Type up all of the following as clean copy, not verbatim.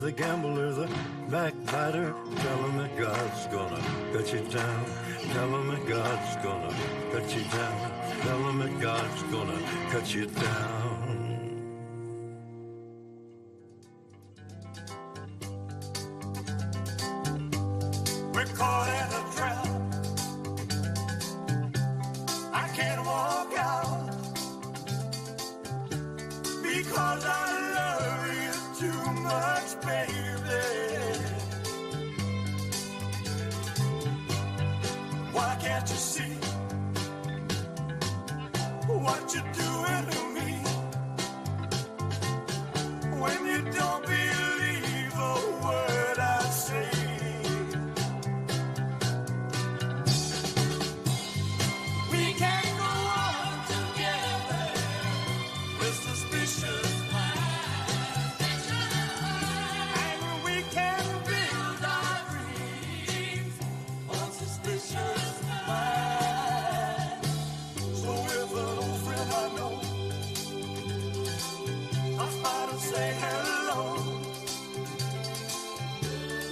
The gambler, the backbiter, tell him that God's gonna cut you down. Tell him that God's gonna cut you down. Tell him that God's gonna cut you down. We're caught in a trap. I can't walk out because I love you too much, baby. Why can't you see what you're doing to me? When you don't believe a word I say. We can't go on together with suspicious minds, and we can build our dreams on suspicious minds. So if an old friend I know stops by to say hello,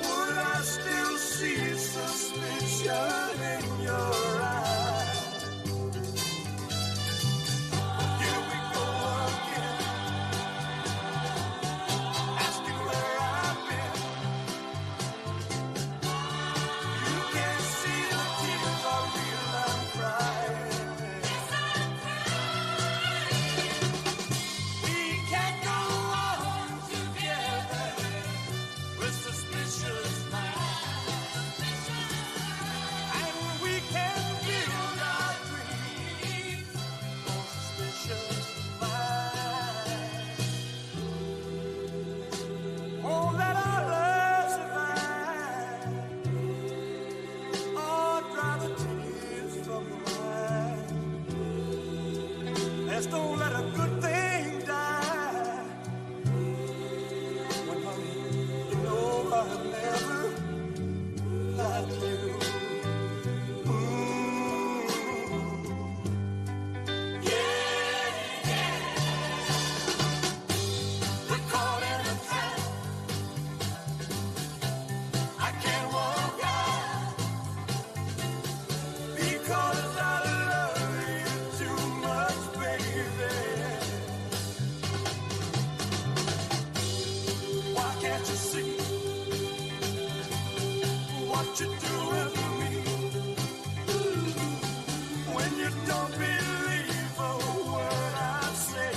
would I still see suspicion in your eyes? Here we go again, asking where I've been. You can't see the tears are real, I'm crying. We can't go on together with suspicious minds, and we can build our dreams on suspicious minds. Won't let our love survive, or dry the tears from your eyes. Let's don't let a good thing die. When honey, you know I've never lied to you. Yeah, yeah. We're caught in a trap. I can't walk out because I love you too much, baby. Why can't you see what you're doing to me? When you don't believe a word I say,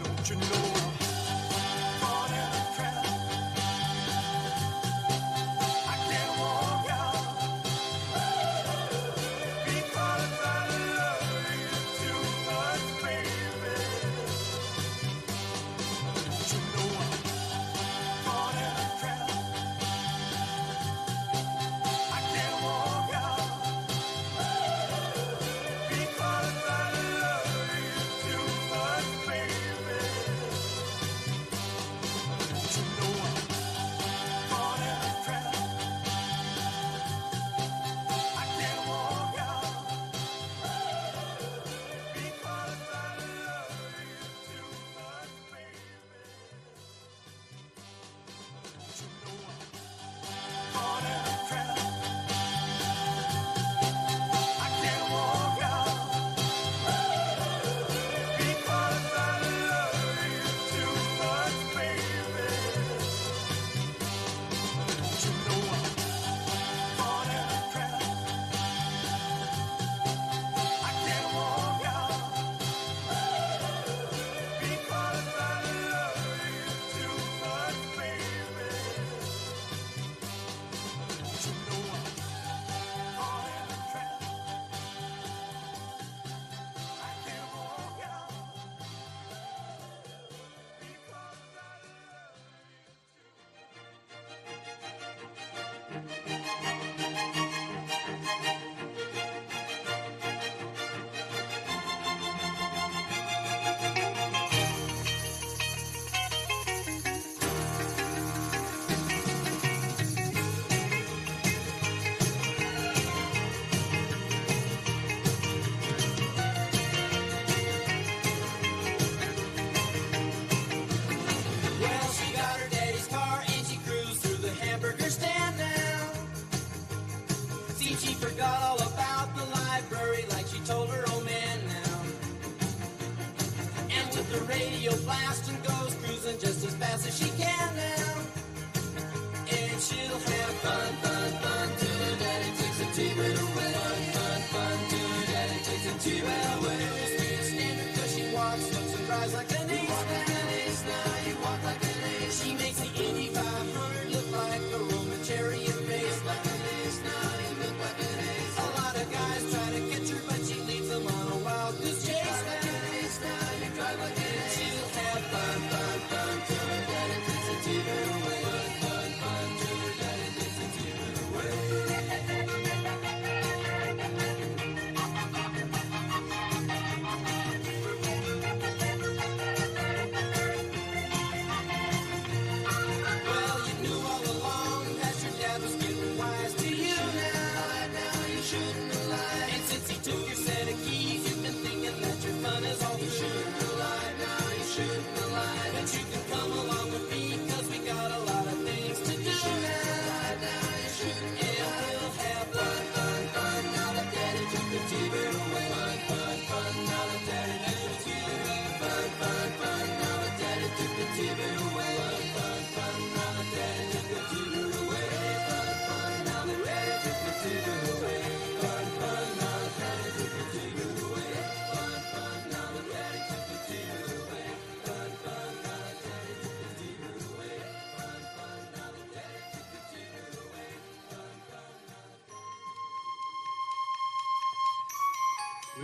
don't you know I'm caught in a trap? I can't walk out because I love you too much, baby. Don't you know I'm caught in a trap?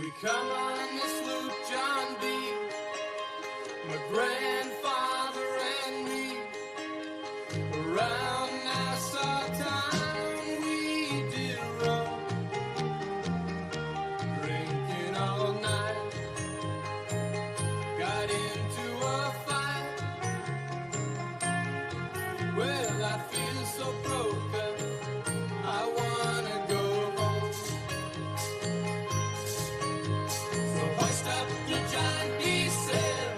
We come on this loop, John B., my grandfather and me. Around Nassau town we did roam, drinking all night. Got into a fight. Well, I feel so broken, I wanna go home. So hoist up your John D. sail,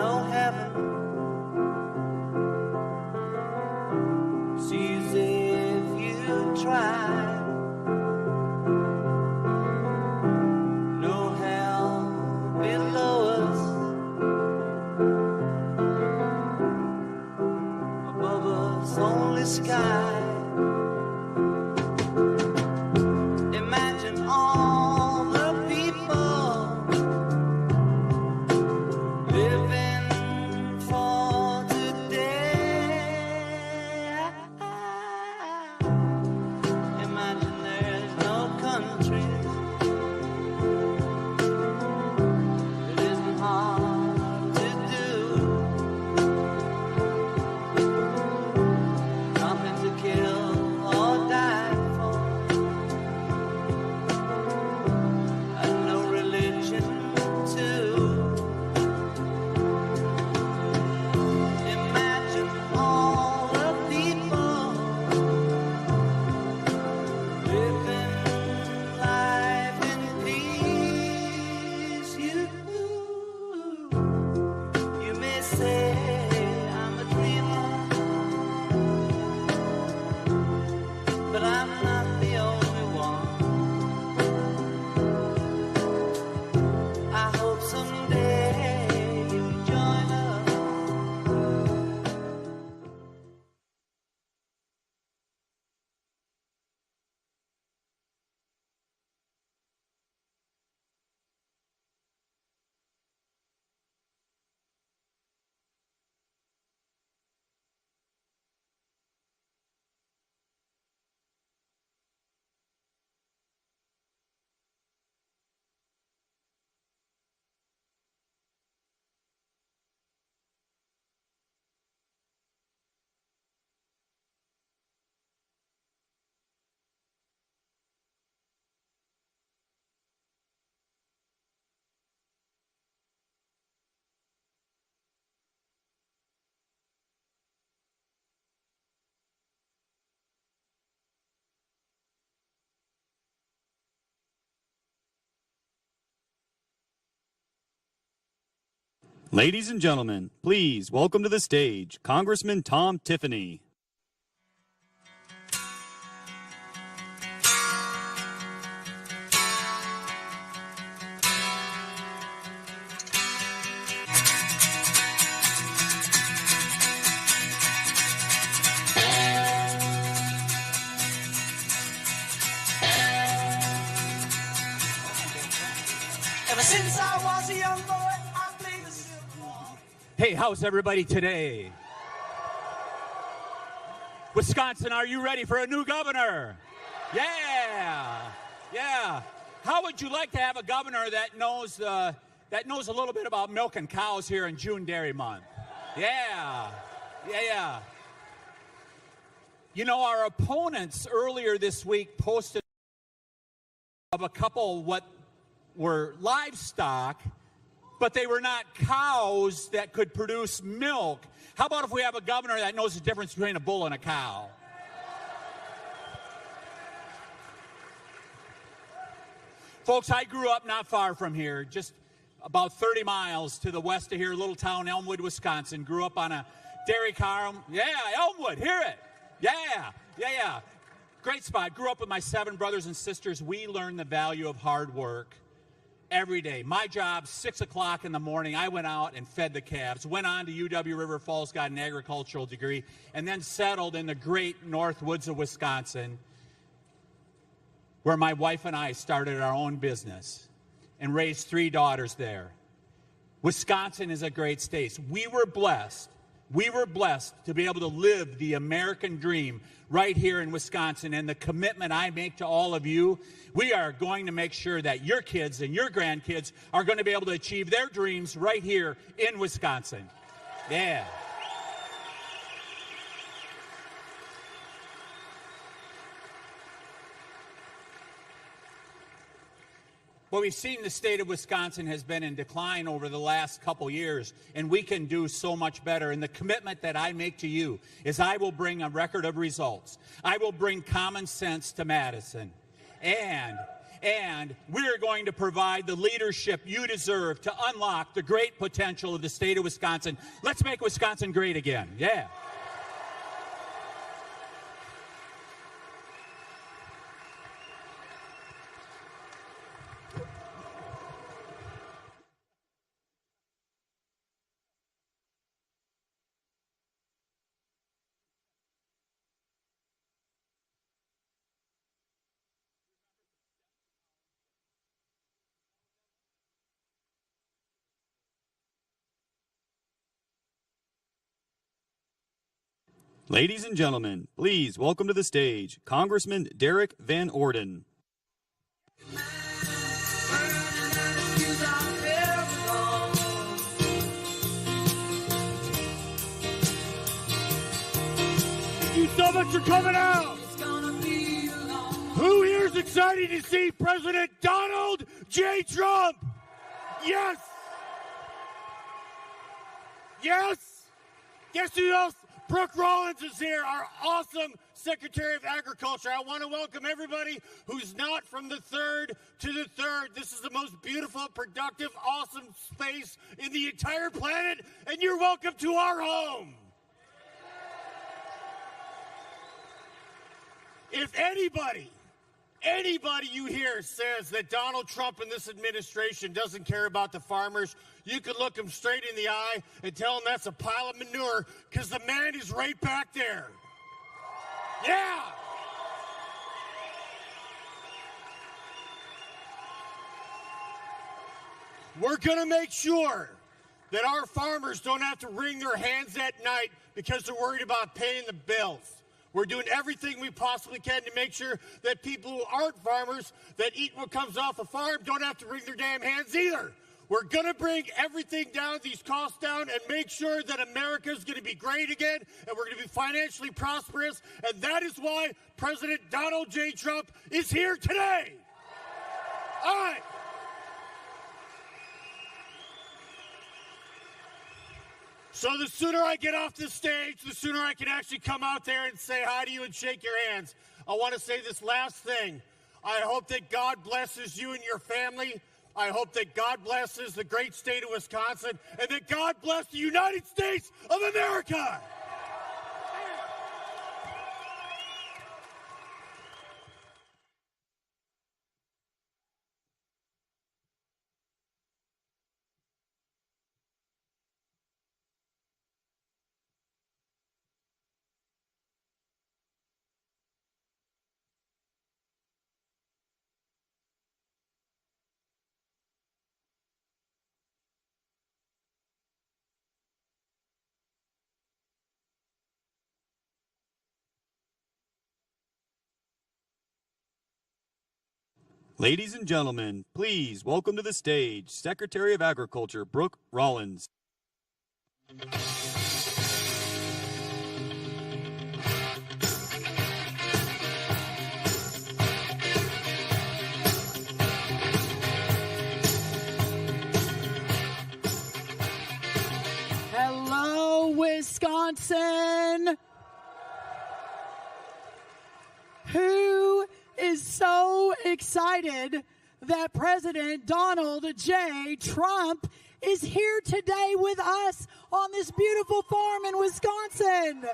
no heaven. It's easy if you try. No hell below us. Above us only sky. Imagine all the people living for today. Imagine there's no countries. It isn't hard to do. Nothing to kill or die for. And no religion too. Imagine all the people living life in peace. You may say I'm a dreamer, but I'm not the only one. I hope someday you'll join us. Ladies and gentlemen, please welcome to the stage Congressman Tom Tiffany. Ever since I was a young boy, I played the silver ball. Hey, how's everybody today? Wisconsin, are you ready for a new governor? Yeah. How would you like to have a governor that knows a little bit about milking cows here in June Dairy Month? Yeah. You know, our opponents earlier this week posted of a couple what were livestock, but they were not cows that could produce milk. How about if we have a governor that knows the difference between a bull and a cow? Folks, I grew up not far from here, just about 30 miles to the west of here, little town Elmwood, Wisconsin. Grew up on a dairy farm. Yeah, Elmwood, hear it. Yeah. Great spot. Grew up with my 7 brothers and sisters. We learned the value of hard work every day. My job, 6 o'clock in the morning, I went out and fed the calves. Went on to UW River Falls, got an agricultural degree, and then settled in the great north woods of Wisconsin, where my wife and I started our own business and raised 3 daughters there. Wisconsin is a great state. We were blessed to be able to live the American dream right here in Wisconsin. And the commitment I make to all of you, we are going to make sure that your kids and your grandkids are going to be able to achieve their dreams right here in Wisconsin. Yeah. Well, we've seen the state of Wisconsin has been in decline over the last couple years, and we can do so much better. And the commitment that I make to you is I will bring a record of results. I will bring common sense to Madison. And And we're going to provide the leadership you deserve to unlock the great potential of the state of Wisconsin. Let's make Wisconsin great again. Yeah. Ladies and gentlemen, please welcome to the stage Congressman Derek Van Orden. Thank you so much for coming out. Who here is excited to see President Donald J. Trump? Yes. Yes. Guess who else? Brooke Rollins is here, our awesome Secretary of Agriculture. I want to welcome everybody who's not from the 3rd to the 3rd. This is the most beautiful, productive, awesome space in the entire planet, and you're welcome to our home. If anybody you hear says that Donald Trump and this administration doesn't care about the farmers, you can look him straight in the eye and tell him that's a pile of manure, because the man is right back there. Yeah! We're going to make sure that our farmers don't have to wring their hands at night because they're worried about paying the bills. We're doing everything we possibly can to make sure that people who aren't farmers that eat what comes off a farm don't have to wring their damn hands either. We're going to bring everything down, these costs down, and make sure that America's going to be great again, and we're going to be financially prosperous, and that is why President Donald J. Trump is here today. All right. So the sooner I get off the stage, the sooner I can actually come out there and say hi to you and shake your hands. I want to say this last thing. I hope that God blesses you and your family. I hope that God blesses the great state of Wisconsin, and that God bless the United States of America. Ladies and gentlemen, please welcome to the stage Secretary of Agriculture Brooke Rollins. Hello, Wisconsin. Who is so excited that President Donald J. Trump is here today with us on this beautiful farm in Wisconsin?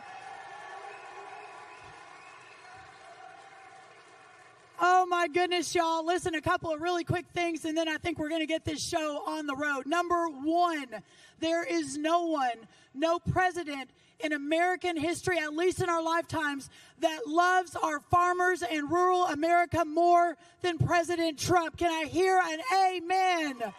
Oh my goodness, y'all. Listen, a couple of really quick things, and then I think we're going to get this show on the road. Number one, there is no president in American history, at least in our lifetimes, that loves our farmers and rural America more than President Trump. Can I hear an amen?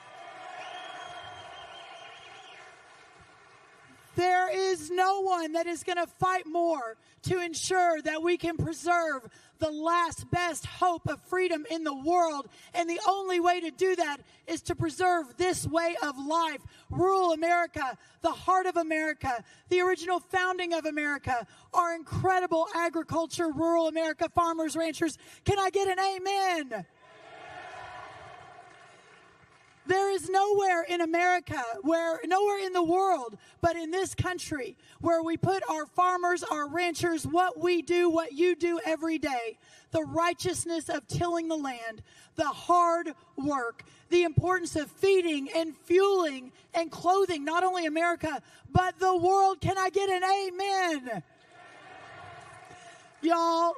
There is no one that is going to fight more to ensure that we can preserve the last best hope of freedom in the world. And the only way to do that is to preserve this way of life. Rural America, the heart of America, the original founding of America, our incredible agriculture, rural America, farmers, ranchers. Can I get an amen? There is nowhere in America, nowhere in the world, but in this country, where we put our farmers, our ranchers, what we do, what you do every day, the righteousness of tilling the land, the hard work, the importance of feeding and fueling and clothing, not only America, but the world. Can I get an amen? Y'all,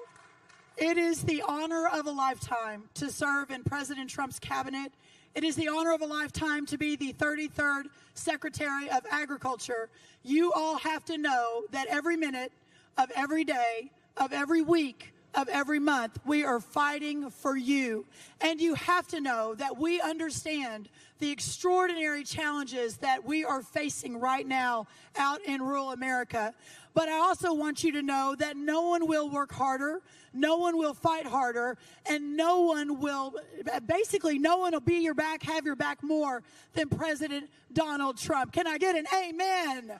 it is the honor of a lifetime to serve in President Trump's cabinet. It is the honor of a lifetime to be the 33rd Secretary of Agriculture. You all have to know that every minute of every day, of every week, of every month, we are fighting for you. And you have to know that we understand the extraordinary challenges that we are facing right now out in rural America. But I also want you to know that no one will work harder, no one will fight harder, and no one will be your back, have your back more than President Donald Trump. Can I get an amen?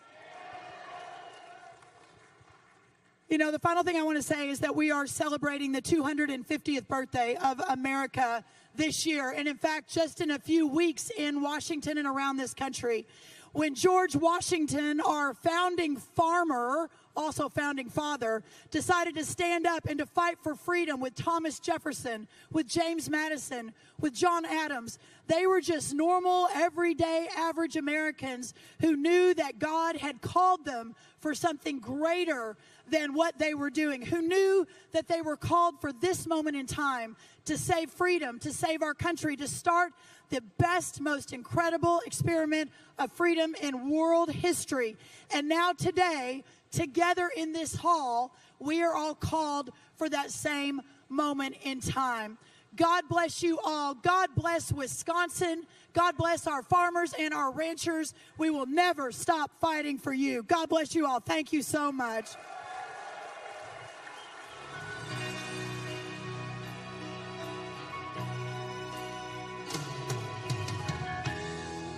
You know, the final thing I want to say is that we are celebrating the 250th birthday of America this year. And in fact, just in a few weeks in Washington and around this country, when George Washington, our founding farmer, also founding father, decided to stand up and to fight for freedom with Thomas Jefferson, with James Madison, with John Adams. They were just normal, everyday, average Americans who knew that God had called them for something greater than what they were doing, who knew that they were called for this moment in time to save freedom, to save our country, to start the best, most incredible experiment of freedom in world history. And now today, together in this hall, we are all called for that same moment in time. God bless you all. God bless Wisconsin. God bless our farmers and our ranchers. We will never stop fighting for you. God bless you all. Thank you so much.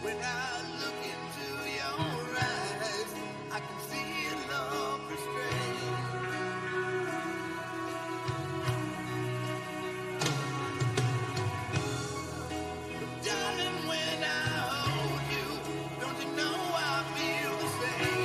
When I look into your eyes, I can see love restrained. But darling, when I hold you, don't you know I feel the same?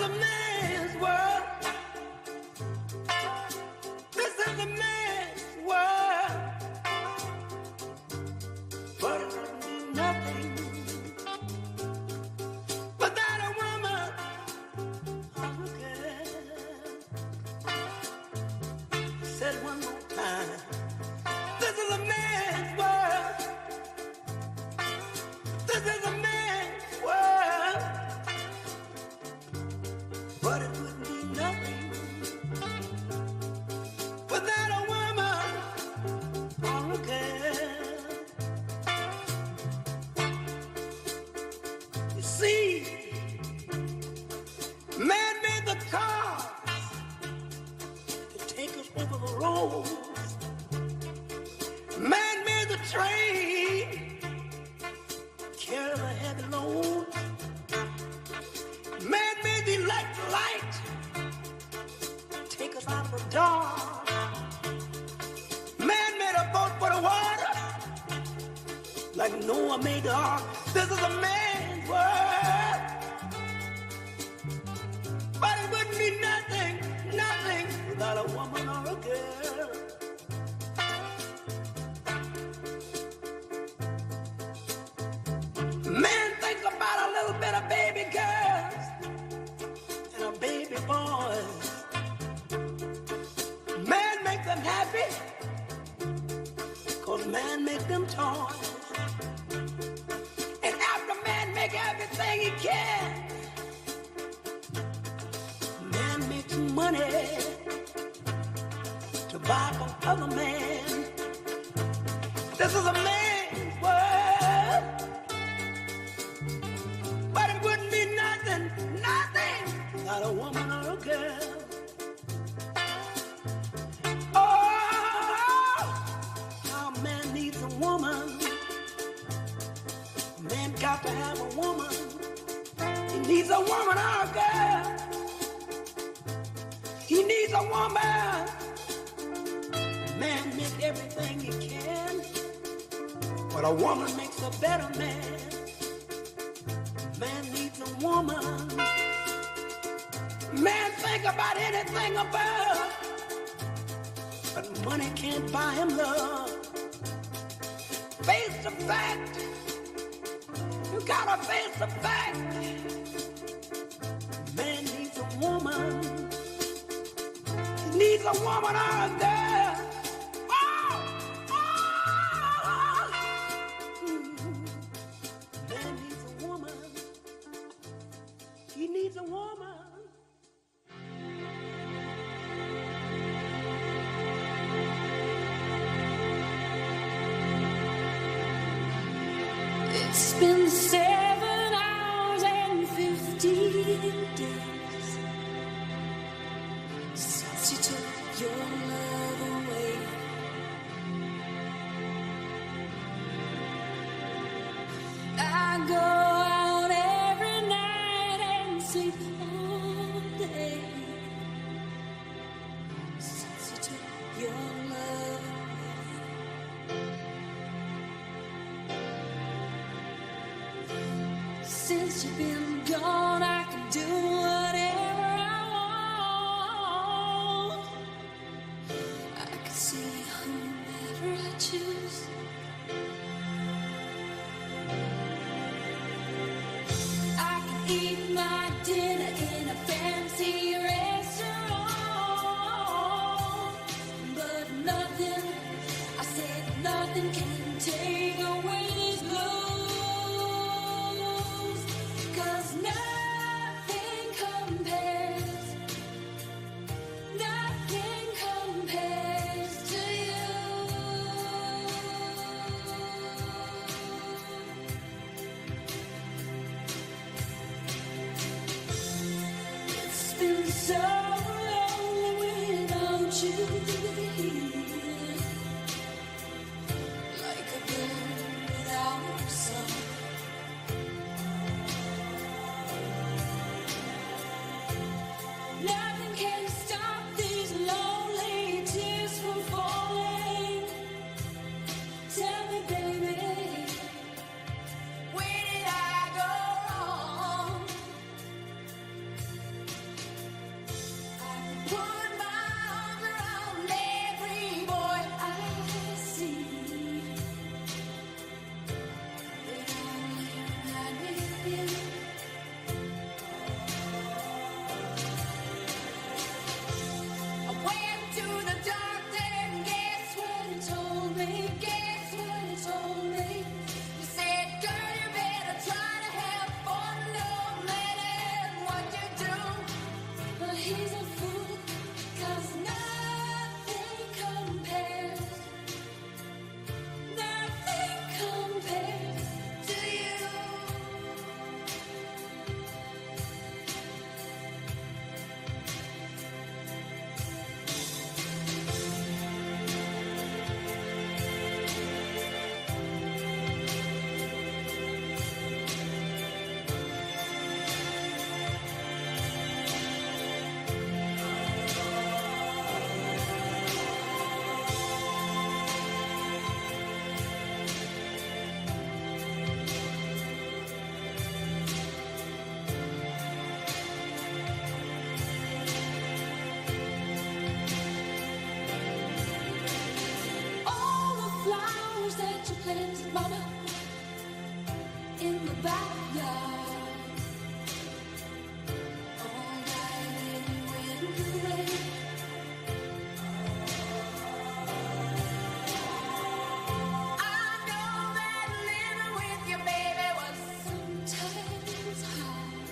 is a man's world. This is a man's world. But it would be nothing without a woman or a girl. Said one more time. This is a man's world. This is a man's world. But it wouldn't be nothing without a woman or a girl. You see, man made the cars to take us over the road. Man made the train carry the heavy load. Man made the electric light take us out of the dark. Man made a boat for the water like Noah made the ark. This is a man's world. But it wouldn't be nothing, nothing without a woman or a girl. Man thinks about a little bit of baby girls and a baby boys. Man make them happy, 'cause man make them toys. And after man make everything he can, man makes money to buy from other man. This is a man's world. But it wouldn't be nothing, nothing without a woman or a girl. Oh, how man needs a woman. Man got to have a woman. He needs a woman or a girl. He needs a woman. Man makes everything he can, but a woman makes a better man. Man needs a woman. Man think about anything above, but money can't buy him love. Face the fact. You gotta face the fact. Man needs a woman. He needs a woman or a girl. Oh, oh. Man needs a woman. He needs a woman. It's been 7 hours and 15 days since you took your love away. I go out every night and sleep all day since you took your love away. Since you've been gone, I can do whatever I want. I can see whomever I choose. I can eat my dinner in a fancy restaurant, but nothing, I said nothing can take away these blues. 'Cause nothing compares to you. It's been so lonely without you here, like a bird without a song. Nothing can stop these lonely tears from falling. Tell me, baby, where did I go wrong? planted, mama, in the backyard. All night in wind and rain. I know that living with you, baby, was sometimes hard,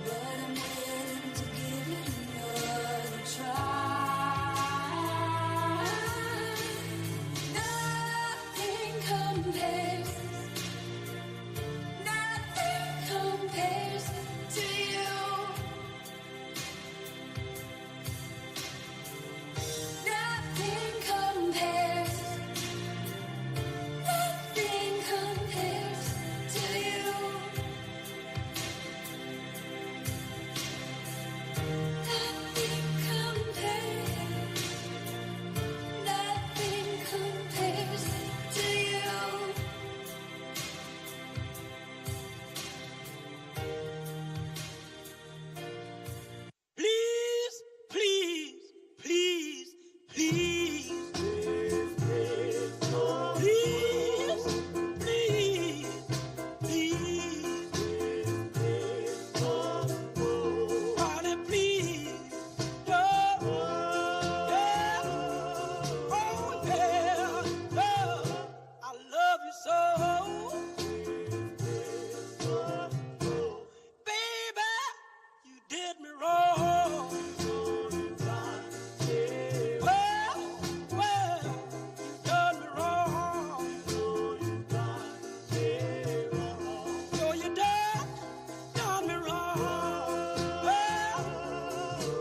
but I'm willing to give it another try. Nothing compares, nothing compares to you. Nothing compares, nothing compares to you. Nothing compares, nothing compares to you. Please, please, please, please. Please, please, please. Honey, please. Oh, yeah. Oh, yeah. Oh, I love you so. Baby, you did me wrong. Well, you done me wrong. So you done me wrong. Well,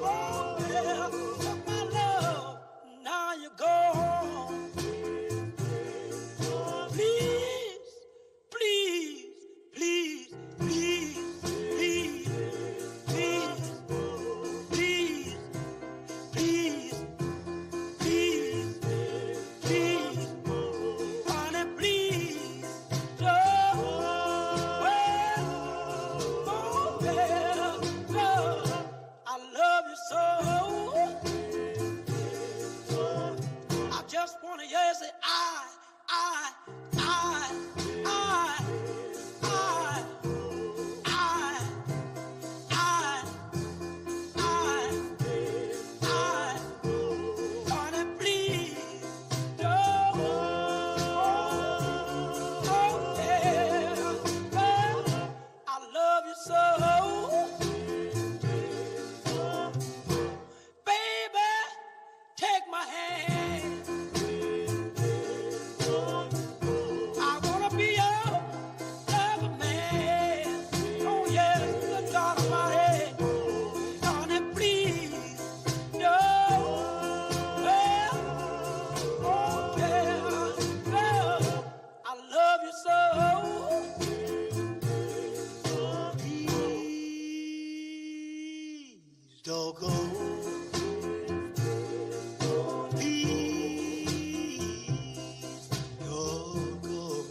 oh, well, took my love, now you're gone. Please, please, please, please, please, please, please, please, please, please, honey, please, oh, well, oh, well, oh, I love you so. I just wanna hear you say, I, I, I, I, I, I, honey, please, don't, oh, yeah, well, I love you so, baby, take my hand, I wanna be your lover man, oh, yes, the God of my head, honey, please, no, well, oh, yeah, well, I love you so. Please don't go. Please don't go.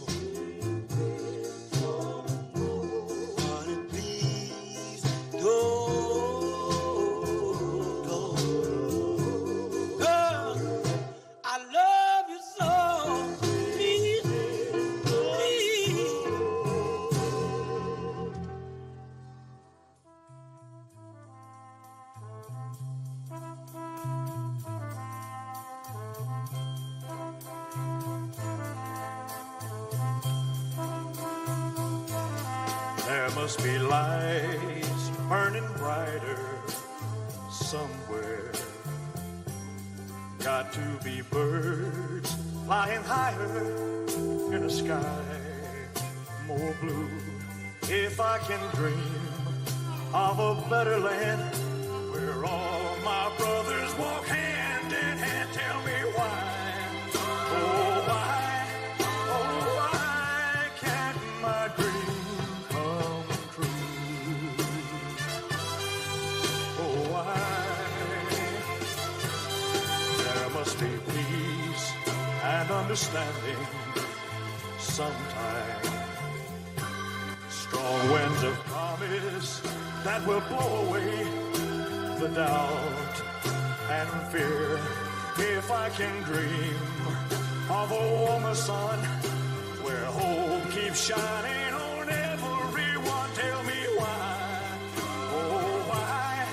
Honey, please don't go. Girl, I love you so. Please, please. There must be lights burning brighter somewhere. Got to be birds flying higher in a sky more blue. If I can dream of a better land where all my brothers walk hand in hand, tell me why. Oh, why? Oh, why can't my dream come true? Oh, why? There must be peace and understanding sometime. Strong winds of promise that will blow away the doubt and fear. If I can dream of a woman, son, where hope keeps shining on everyone. Tell me why, oh why,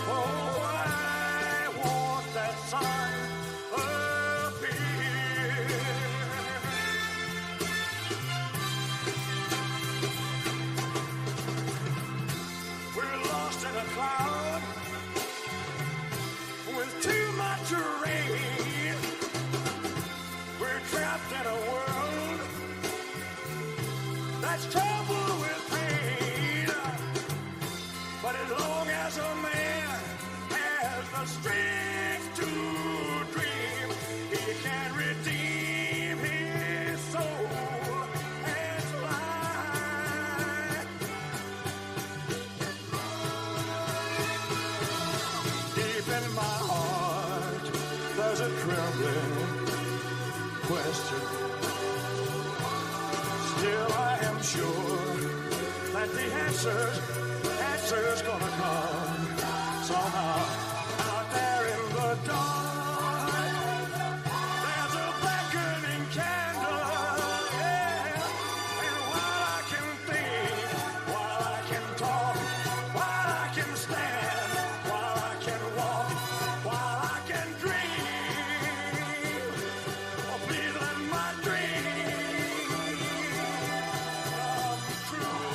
oh why won't that sun appear? We're lost in a cloud with too much rain. We're trapped in a world that's troubled with pain. But as long as a man has the strength to dream, he can redeem his soul and fly. Deep in my heart, there's a trembling question. Still I am sure that the answer's gonna come somehow. Out there in the dark, there's a beckoning candle, yeah. And while I can think, while I can talk, while I can stand, while I can walk, while I can dream, oh, please let my dream come true.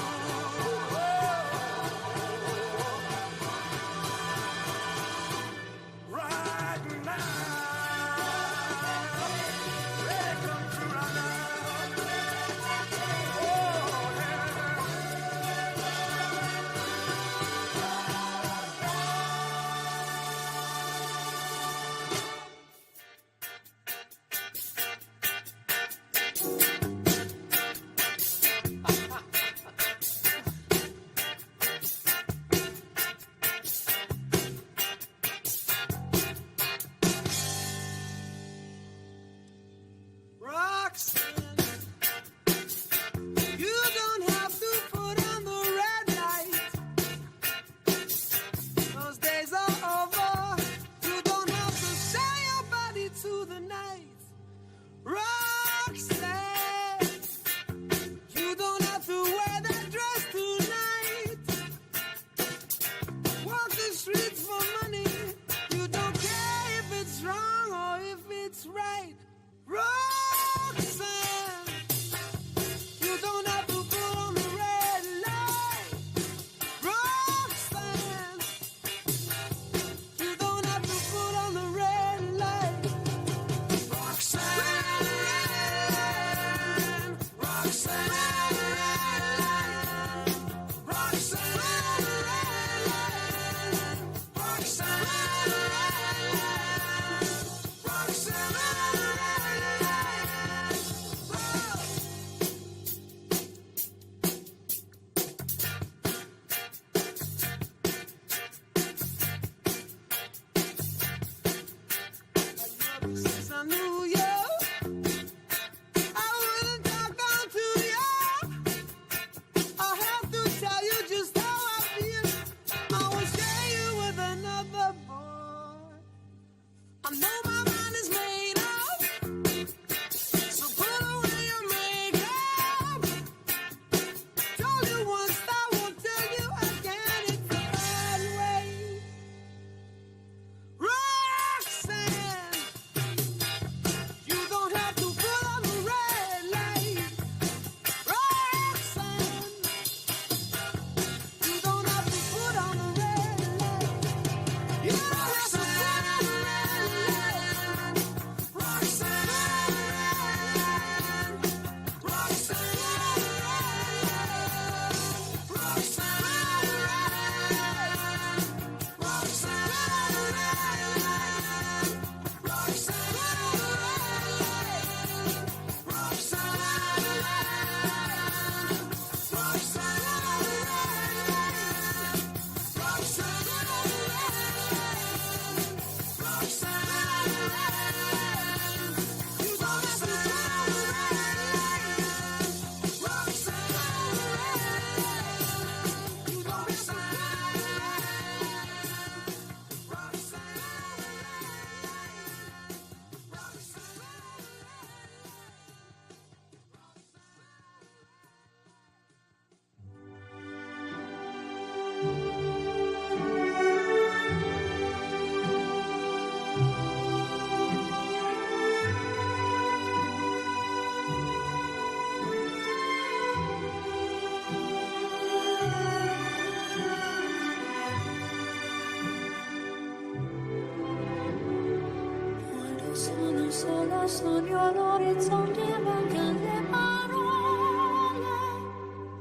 lontano sogno l'orizzonte, mancano le parole.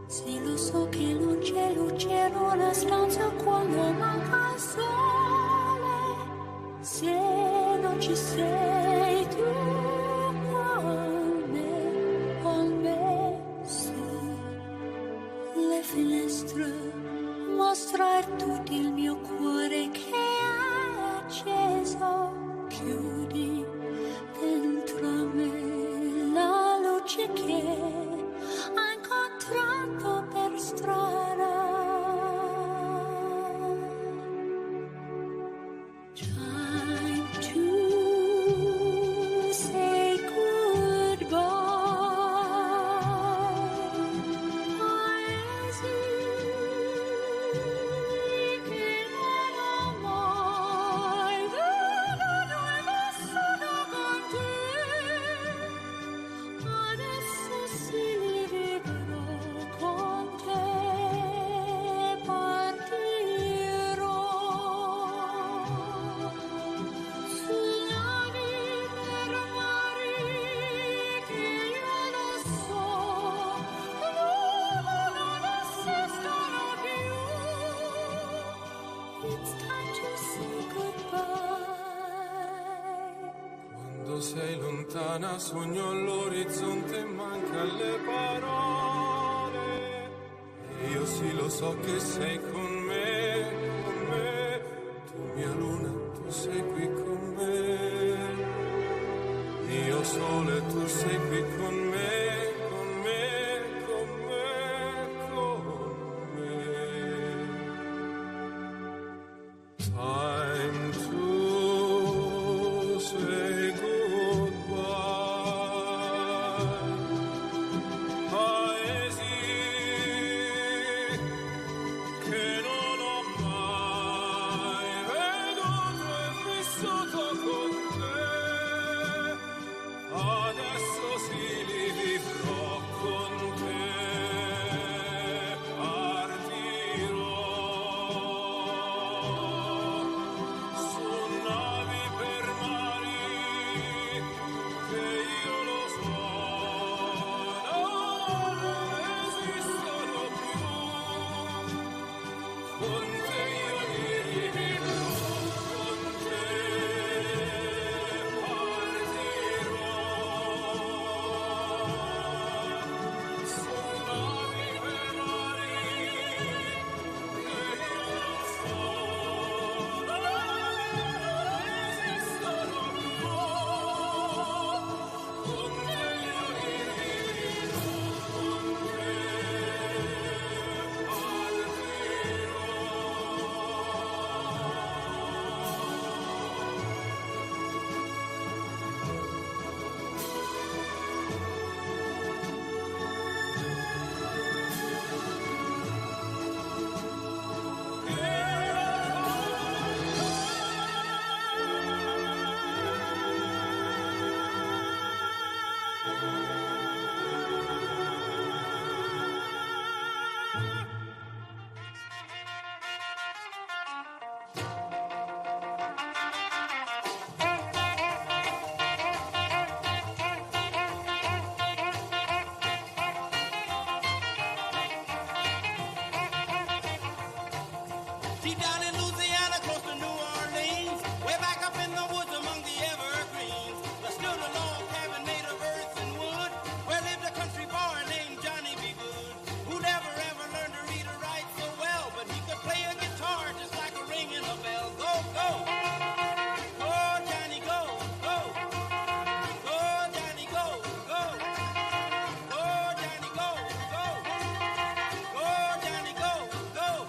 Sì, lo so che non c'è luce in una stanza quando manca il sole. Se non ci sei tu con me, su le finestre mostrar tutto il mio cuore che è acceso. Chiudi dentro me la luce che hai incontrato per strada. Time to say goodbye. Paesi che non ho mai veduto e vissuto con te. Adesso sì li vivrò con te. Partirò su navi per mari che io lo so non esistono più. It's time to say goodbye. Quando sei lontana sogno all'orizzonte e manca le parole. E io sì lo so che sei con me, tu mia luna, tu sei qui con me. Mio sole, tu sei qui con me, con me, con me, con me. Time to say goodbye. Paesi che non ho mai veduto e vissuto con te. Adesso sì li vivrò con te. Partirò su navi per mari che io lo so non esistono più. Con te io li vivrò, con te partirò su navi per mari che io lo so non esistono più. Con te io li vivrò, con te Deep down in Louisiana, close to New Orleans, way back up in the woods among the evergreens, there stood a log cabin made of earth and wood, where lived a country boy named Johnny B. Good, who never ever learned to read or write so well, but he could play a guitar just like a ringing a bell. Go, go! Go, Johnny, go, go! Go, Johnny, go, go! Go, Johnny, go, go! Go, Johnny, go, go!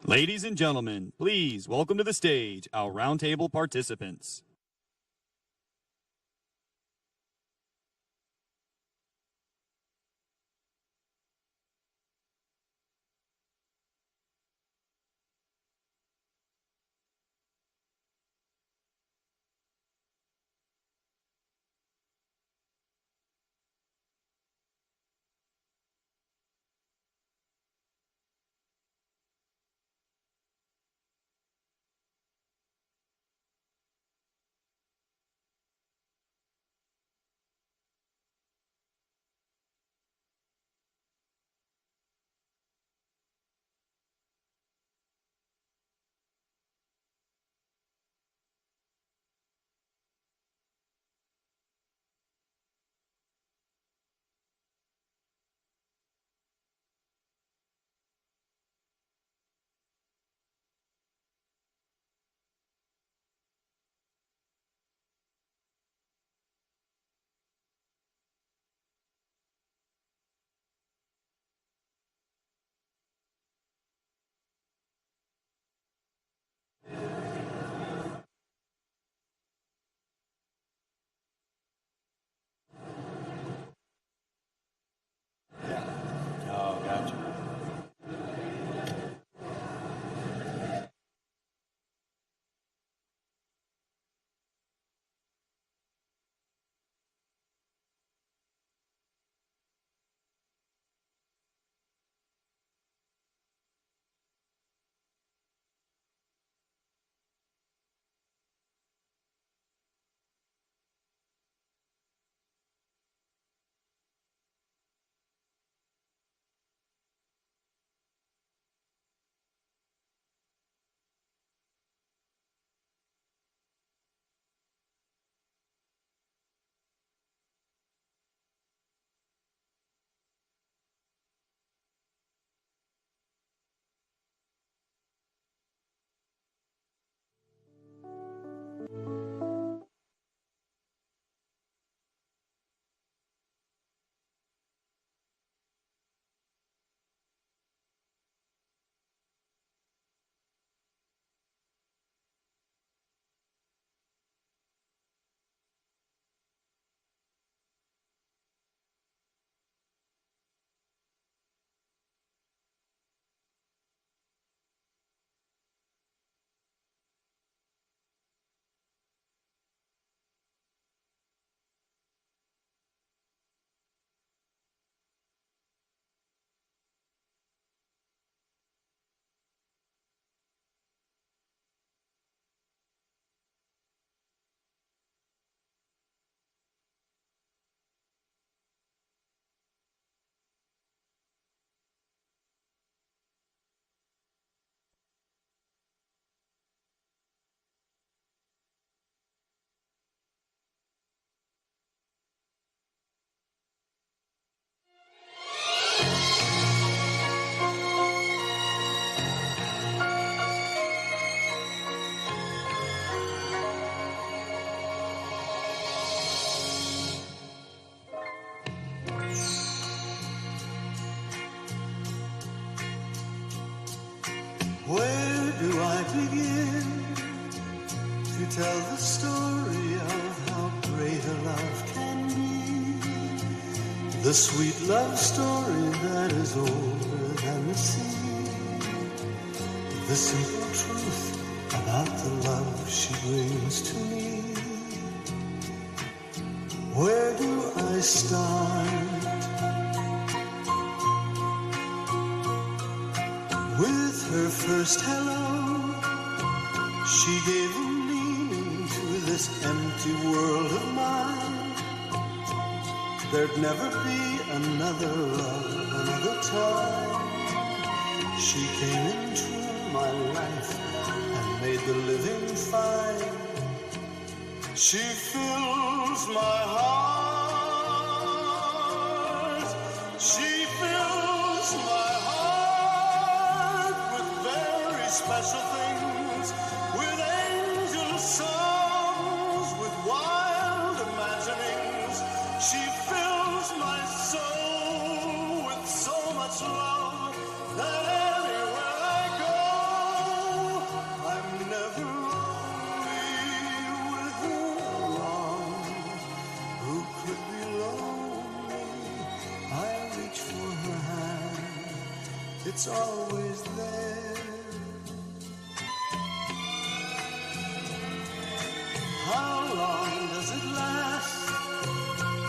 Ladies and gentlemen, please welcome to the stage our roundtable participants. Oh, gotcha. Where do I begin to tell the story of how great a love can be? The sweet love story that is older than the sea. The simple truth about the love she brings to me. Where do I start? With her first hello, she gave a meaning to this empty world of mine. There'd never be another love, another time. She came into my life and made the living fine. She fills my heart. She fills my heart with very special things, with angel songs, with wild imaginings. She fills my soul with so much love that anywhere I go, it's always there. How long does it last?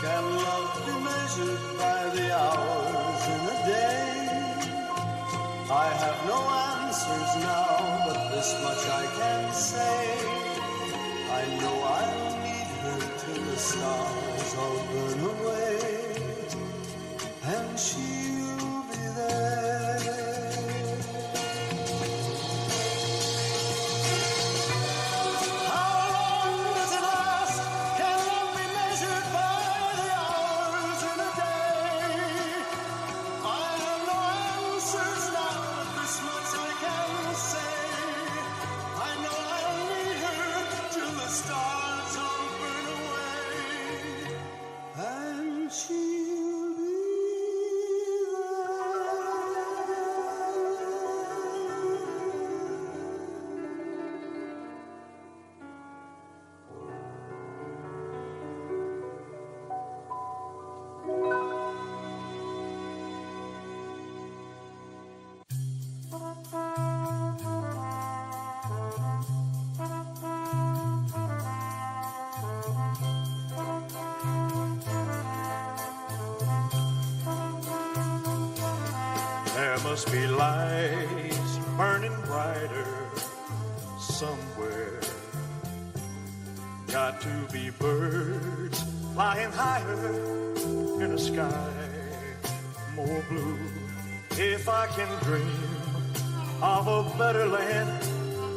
Can love be measured by the hours in a day? I have no answers now, but this much I can say. I know I'll need her till the stars all burn away, and she'll be there. How long does it last? Can love be measured by the hours in a day? I have no answers now, but this much I can say. I know I'll need her till the stars all burn away, and she'll be There must be lights burning brighter somewhere. Got to be birds flying higher in a sky more blue. If I can dream of a better land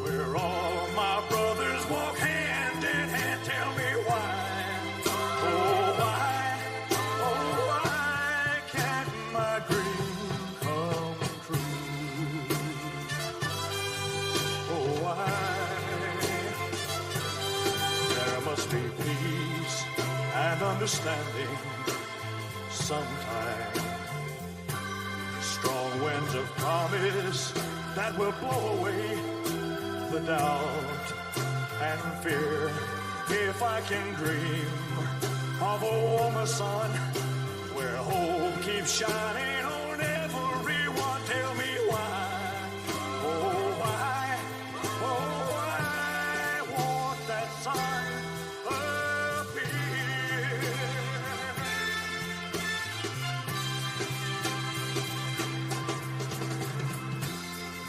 where all my brothers walk hand in hand, tell me why. Oh, why? Oh, why can't my dream come true? Oh, why? There must be peace and understanding sometime. Strong winds of promise that will blow away the doubt and fear. If I can dream of a warmer sun where hope keeps shining on everyone, tell me why. Oh, why? Oh, why won't that sun appear?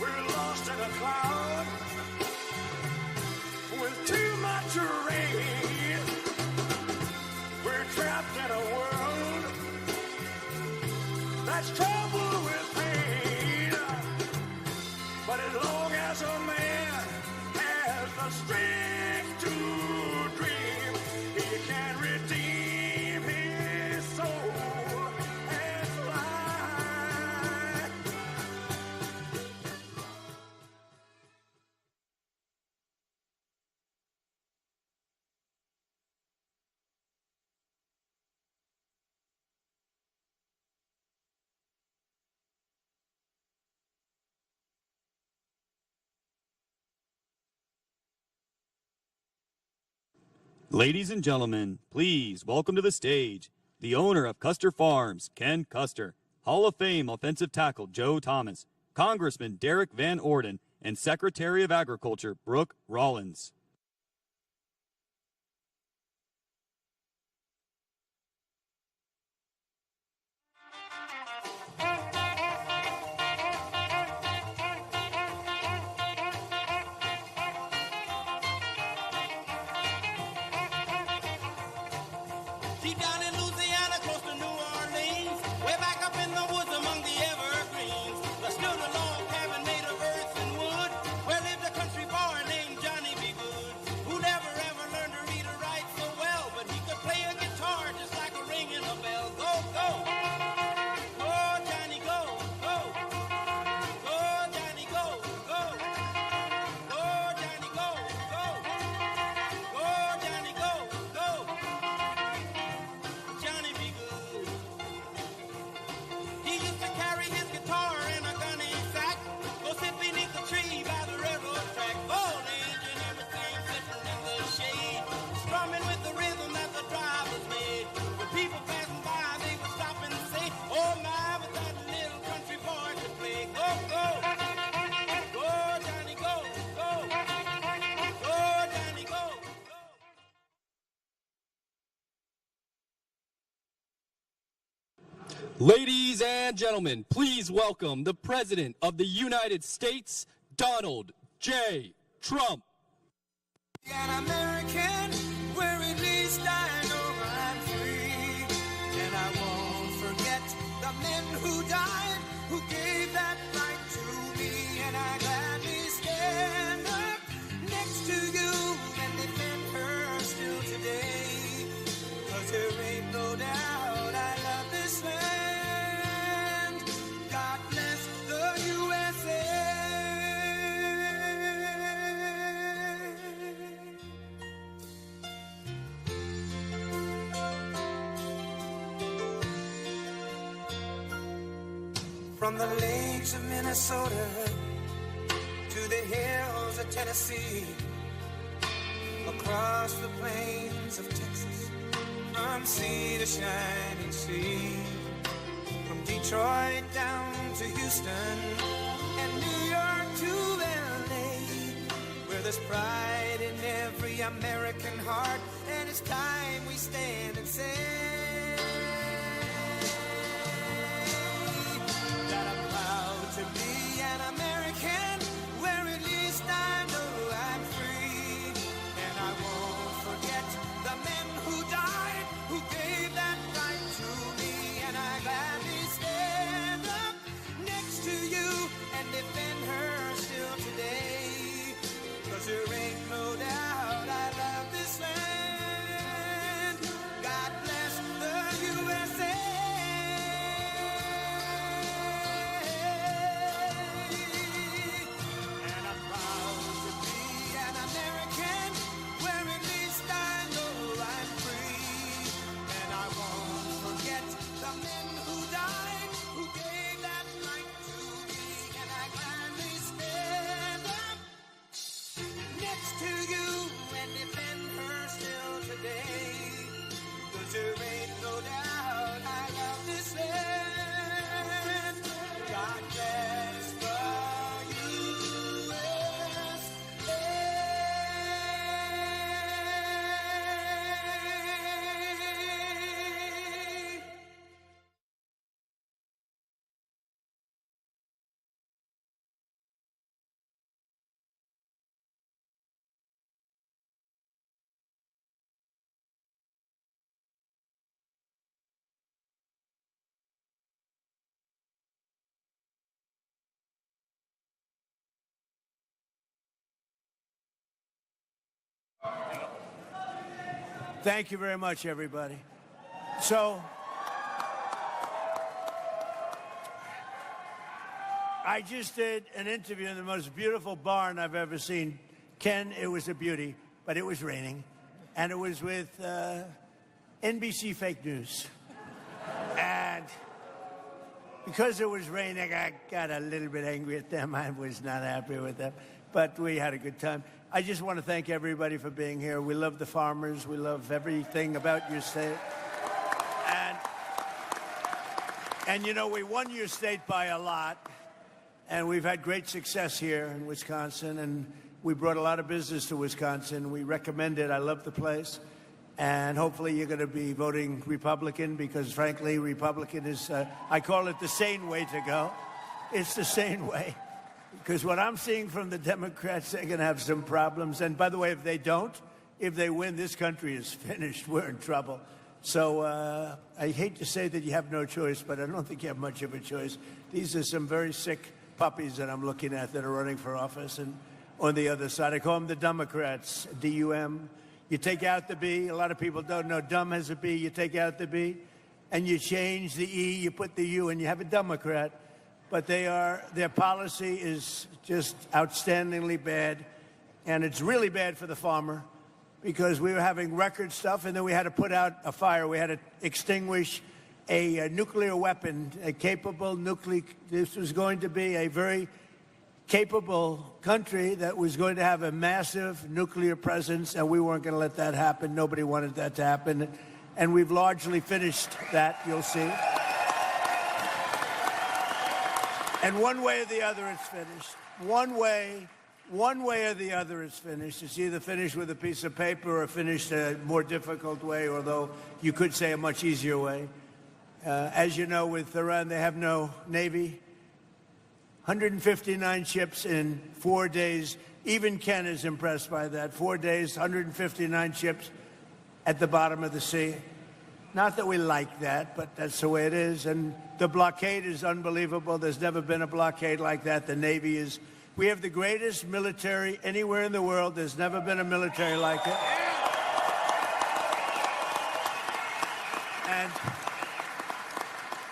We're lost in a cloud with too much rain. We're trapped in a world that's troubled with pain. But as long as a man has the strength to dream, he can redeem his soul and fly. Ladies and gentlemen, please welcome to the stage the owner of Custer Farms, Ken Custer, Hall of Fame offensive tackle Joe Thomas, Congressman Derek Van Orden, and Secretary of Agriculture Brooke Rollins. Deep down in Louisiana, close to New Orleans, way back up in the woods among the evergreens, there stood a log cabin made of earth and wood, where lived a country boy named Johnny B. Good, who never ever learned to read or write so well, but he could play a guitar just like a ringing a bell. Go, go! Go, Johnny, go, go! Go, Johnny, go, go! Go, Johnny, go, go! Go, Johnny, go, go! Ladies and gentlemen, please welcome the President of the United States, Donald J. Trump. An American, where at least I know I'm free. And I won't forget the men who died, who gave that right to me. And I gladly stand up next to you and defend her still today. 'Cause there ain't no doubt I love this land. God bless the USA. From the lakes of Minnesota to the hills of Tennessee, across the plains of Texas, from sea to shining sea, from Detroit down to Houston and New York to LA, where there's pride in every American heart, and it's time we stand and say that I'm proud to be an American, where at least I know I'm free. And I won't forget the men who died, who gave that right to me. And I gladly stand up next to you and defend her still today. 'Cause there ain't no doubt I love this land. God bless the USA. And I'm proud to be an American, where at least I know I'm free. And I won't forget the men who died, who gave that right to me. And I gladly stand up next to you and defend her still today. 'Cause there ain't no doubt I love this land. God bless the USA. Thank you very much, everybody. So, I just did an interview in the most beautiful barn I've ever seen. Ken, it was a beauty, but it was raining. And it was with NBC Fake News. And because it was raining, I got a little bit angry at them. I was not happy with them. But we had a good time. I just want to thank everybody for being here. We love the farmers. We love everything about your state. And you know, we won your state by a lot. And we've had great success here in Wisconsin. And we brought a lot of business to Wisconsin. We recommend it. I love the place. And hopefully you're going to be voting Republican because, frankly, Republican is, I call it the sane way to go. It's the sane way. Because what I'm seeing from the Democrats, they're going to have some problems. And by the way, if they don't, if they win, this country is finished. We're in trouble. So I hate to say that you have no choice, but I don't think you have much of a choice. These are some very sick puppies that I'm looking at that are running for office. And on the other side, I call them the Democrats, D-U-M. You take out the B. A lot of people don't know dumb has a B. You take out the B, and you change the E. You put the U, and you have a Democrat. But their policy is just outstandingly bad, and it's really bad for the farmer because we were having record stuff, and then we had to put out a fire. We had to extinguish a nuclear weapon, a capable nuclear. This was going to be a very capable country that was going to have a massive nuclear presence, and we weren't going to let that happen. Nobody wanted that to happen, and we've largely finished that, you'll see. And one way or the other, it's finished. One way or the other, it's finished. It's either finished with a piece of paper or finished a more difficult way, although you could say a much easier way. As you know, with Iran, they have no Navy. 159 ships in 4 days. Even Ken is impressed by that. 4 days, 159 ships at the bottom of the sea. Not that we like that, but that's the way it is. And the blockade is unbelievable. There's never been a blockade like that. The Navy is... We have the greatest military anywhere in the world. There's never been a military like it.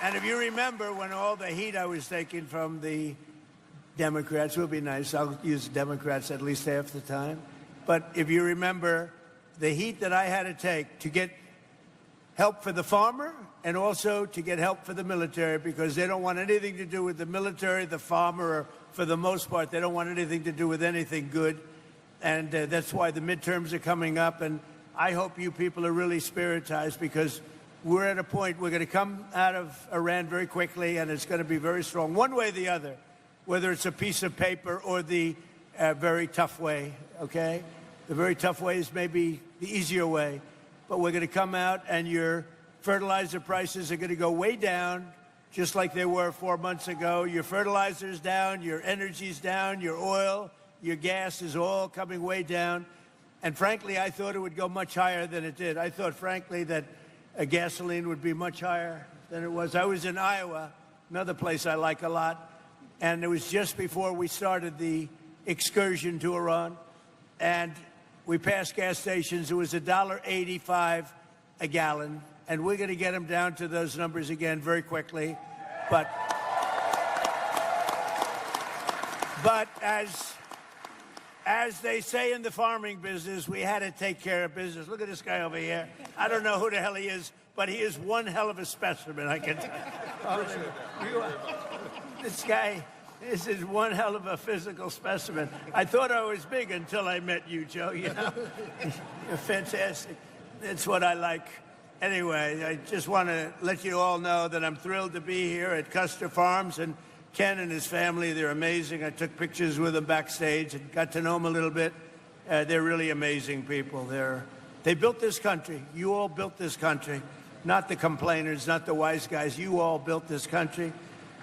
And if you remember when all the heat I was taking from the Democrats, will be nice, I'll use Democrats at least half the time. But if you remember the heat that I had to take to get help for the farmer and also to get help for the military, because they don't want anything to do with the military, the farmer, or for the most part, they don't want anything to do with anything good. And that's why the midterms are coming up. And I hope you people are really spiritized, because we're at a point, we're going to come out of Iran very quickly, and it's going to be very strong, one way or the other, whether it's a piece of paper or the very tough way, okay? The very tough way is maybe the easier way. But we're going to come out, and your fertilizer prices are going to go way down, just like they were 4 months ago. Your fertilizer's down, your energy's down, your oil, your gas is all coming way down. And frankly, I thought it would go much higher than it did. I thought, frankly, that gasoline would be much higher than it was. I was in Iowa, another place I like a lot, and it was just before we started the excursion to Iran, and we passed gas stations. It was $1.85 a gallon, and we're going to get them down to those numbers again very quickly. But as they say in the farming business, we had to take care of business. Look at this guy over here. I don't know who the hell he is, but he is one hell of a specimen, I can tell you. This guy, this is one hell of a physical specimen. I thought I was big until I met you, Joe, you know? You're fantastic. That's what I like. Anyway, I just want to let you all know that I'm thrilled to be here at Custer Farms, and Ken and his family, they're amazing. I took pictures with them backstage and got to know them a little bit. They're really amazing people. They built this country. You all built this country. Not the complainers, not the wise guys. You all built this country.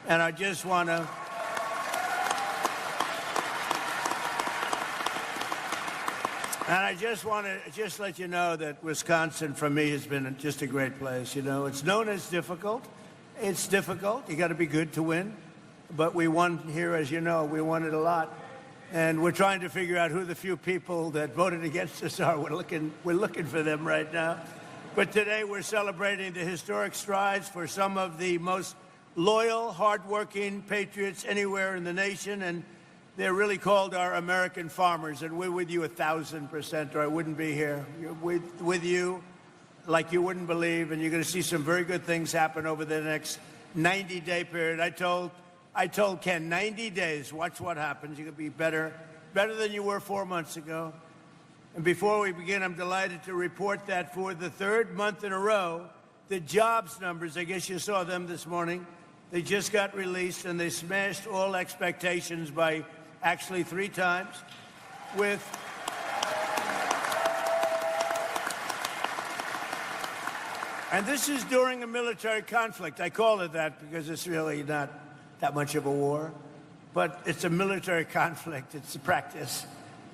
And I just want to... And I just want to let you know that Wisconsin, for me, has been just a great place. You know, it's known as difficult. It's difficult. You got to be good to win. But we won here, as you know. We won it a lot. And we're trying to figure out who the few people that voted against us are. We're looking for them right now. But today we're celebrating the historic strides for some of the most loyal, hardworking patriots anywhere in the nation. And they're really called our American farmers. And we're with you 1,000%, or I wouldn't be here. We're with you like you wouldn't believe. And you're going to see some very good things happen over the next 90-day period. I told Ken, 90 days, watch what happens. You're going to be better than you were 4 months ago. And before we begin, I'm delighted to report that for the third month in a row, the jobs numbers, I guess you saw them this morning, they just got released, and they smashed all expectations by actually 3 times with... And this is during a military conflict. I call it that because it's really not that much of a war, but it's a military conflict. It's a practice.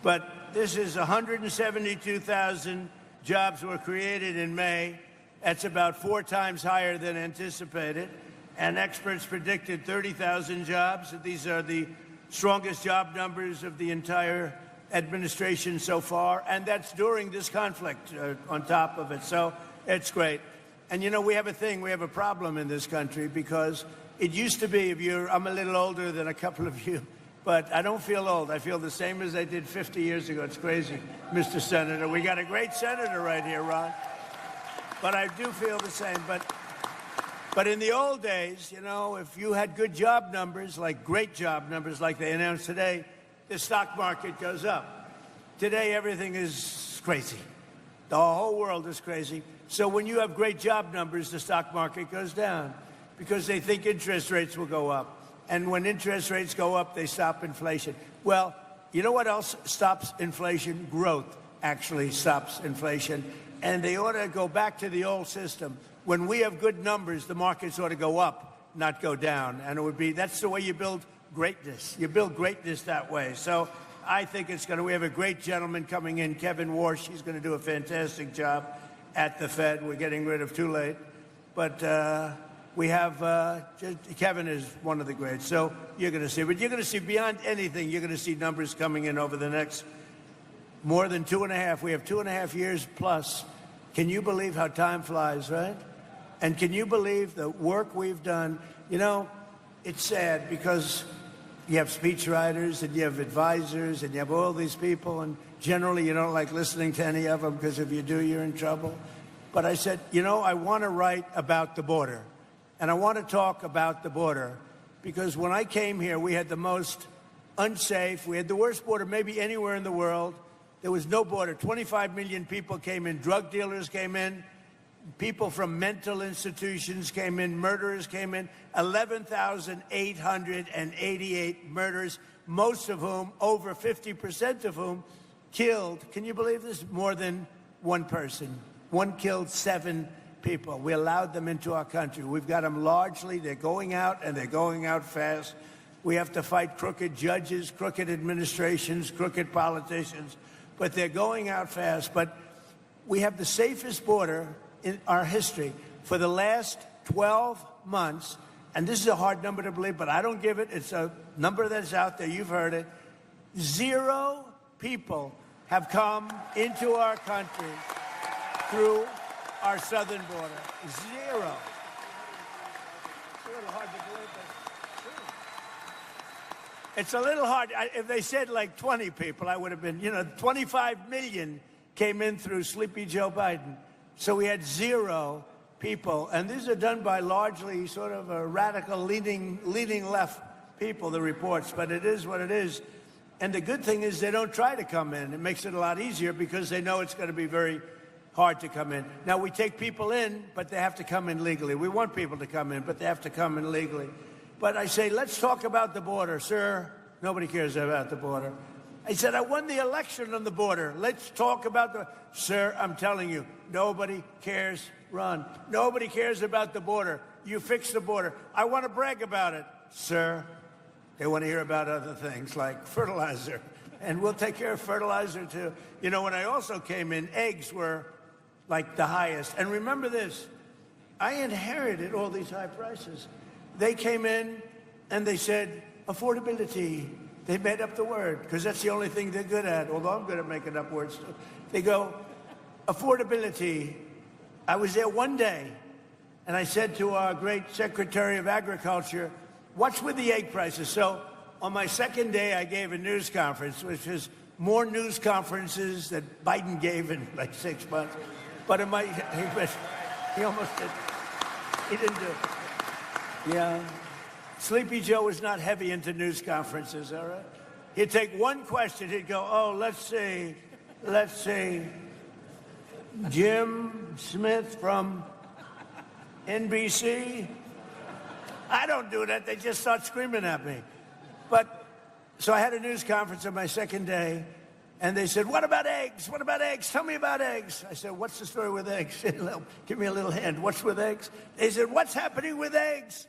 But this is 172,000 jobs were created in May. That's about 4 times higher than anticipated. And experts predicted 30,000 jobs. These are the strongest job numbers of the entire administration so far. And that's during this conflict on top of it. So it's great. And, you know, we have a problem in this country, because it used to be, I'm a little older than a couple of you, but I don't feel old. I feel the same as I did 50 years ago. It's crazy, Mr. Senator. We got a great senator right here, Ron. But I do feel the same. But in the old days, you know, if you had good job numbers, like great job numbers like they announced today, the stock market goes up. Today, everything is crazy. The whole world is crazy. So when you have great job numbers, the stock market goes down, because they think interest rates will go up. And when interest rates go up, they stop inflation. Well, you know what else stops inflation? Growth actually stops inflation. And they ought to go back to the old system. when we have good numbers, the markets ought to go up, not go down. And it would be, that's the way you build greatness. You build greatness that way. So I think it's going to, we have a great gentleman coming in, Kevin Warsh. He's going to do a fantastic job at the Fed. We're getting rid of too late. But we have, Kevin is one of the greats. So you're going to see, but you're going to see beyond anything, you're going to see numbers coming in over the next more than 2.5. We have 2.5 years plus. Can you believe how time flies, right? And can you believe the work we've done? You know, it's sad because you have speechwriters and you have advisors and you have all these people, and generally you don't like listening to any of them because if you do, you're in trouble. But I said, you know, I want to write about the border. And I want to talk about the border because when I came here, we had the most unsafe, we had the worst border maybe anywhere in the world. There was no border. 25 million people came in. Drug dealers came in. People from mental institutions came in. Murderers came in. 11,888 murders, most of whom, over 50% of whom, killed, can you believe this, more than one person. One killed 7 people. We allowed them into our country. We've got them largely. They're going out, and they're going out fast. We have to fight crooked judges, crooked administrations, crooked politicians, but they're going out fast. But we have the safest border in our history for the last 12 months. And this is a hard number to believe, but I don't give it. It's a number that's out there. You've heard it. 0 people have come into our country through our southern border. 0. It's a little hard to believe, but it's a little hard. If they said like 20 people, I would have been, 25 million came in through Sleepy Joe Biden. So we had 0 people. And these are done by largely sort of a radical leaning left people, the reports. But it is what it is. And the good thing is they don't try to come in. It makes it a lot easier because they know it's going to be very hard to come in. Now, we take people in, but they have to come in legally. We want people to come in, but they have to come in legally. But I say, let's talk about the border. Sir, nobody cares about the border. I said, I won the election on the border. Let's talk about the... Sir, I'm telling you, nobody cares. Run. Nobody cares about the border. You fix the border. I want to brag about it. Sir, they want to hear about other things like fertilizer. And we'll take care of fertilizer, too. You know, when I also came in, eggs were like the highest. And remember this, I inherited all these high prices. They came in and they said, affordability. They made up the word because that's the only thing they're good at, although I'm good at making up words too. They go, affordability. I was there one day and I said to our great Secretary of Agriculture, what's with the egg prices? So on my second day, I gave a news conference, which is more news conferences that Biden gave in like 6 months. But in my, he almost did. He didn't do it. Yeah. Sleepy Joe was not heavy into news conferences, all right? He'd take one question, he'd go, oh, let's see, Jim Smith from NBC? I don't do that, they just start screaming at me. But, so I had a news conference on my second day, and they said, what about eggs? What about eggs? Tell me about eggs. I said, what's the story with eggs? Give me a little hint. What's with eggs? They said, what's happening with eggs?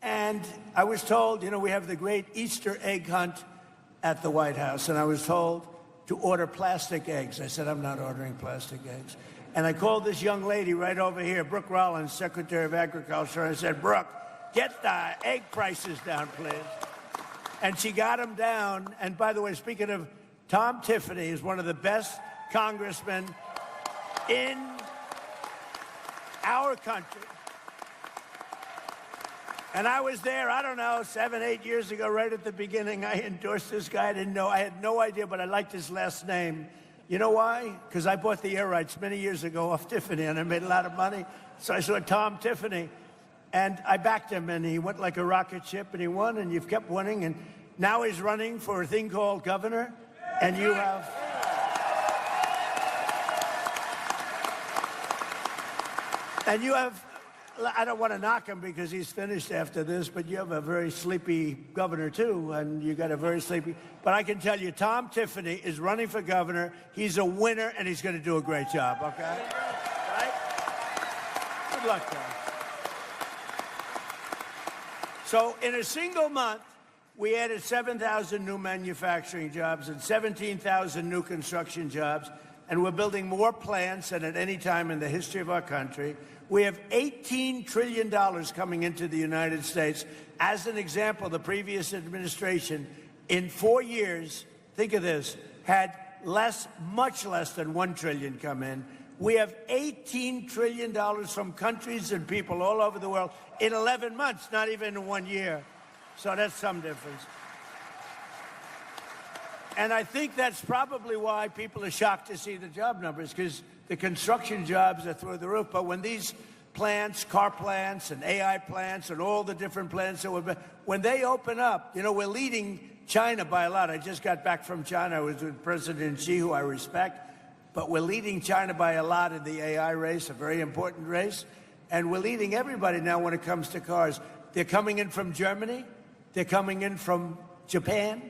And I was told, we have the great Easter egg hunt at the White House, and I was told to order plastic eggs. I said, I'm not ordering plastic eggs. And I called this young lady right over here, Brooke Rollins, Secretary of Agriculture, and I said, Brooke, get the egg prices down, please. And she got them down. And by the way, speaking of, Tom Tiffany is one of the best congressmen in our country. And I was there, I don't know, 7, 8 years ago, right at the beginning. I endorsed this guy. I had no idea, but I liked his last name. You know why? Because I bought the air rights many years ago off Tiffany, and I made a lot of money. So I saw Tom Tiffany, and I backed him, and he went like a rocket ship, and he won, and you've kept winning. And now he's running for a thing called governor, and you have... And you have... I don't want to knock him because he's finished after this, but you have a very sleepy governor, too, and you got a very sleepy... But I can tell you, Tom Tiffany is running for governor. He's a winner, and he's going to do a great job, okay? Right? Good luck, guys. So in a single month, we added 7,000 new manufacturing jobs and 17,000 new construction jobs, and we're building more plants than at any time in the history of our country. We have $18 trillion coming into the United States. As an example, the previous administration, in 4 years, think of this, had much less than $1 trillion come in. We have $18 trillion from countries and people all over the world in 11 months, not even in 1 year. So that's some difference. And I think that's probably why people are shocked to see the job numbers, because the construction jobs are through the roof. But when these plants, car plants and AI plants and all the different plants, when they open up, you know, we're leading China by a lot. I just got back from China. I was with President Xi, who I respect. But we're leading China by a lot in the AI race, a very important race. And we're leading everybody now when it comes to cars. They're coming in from Germany. They're coming in from Japan.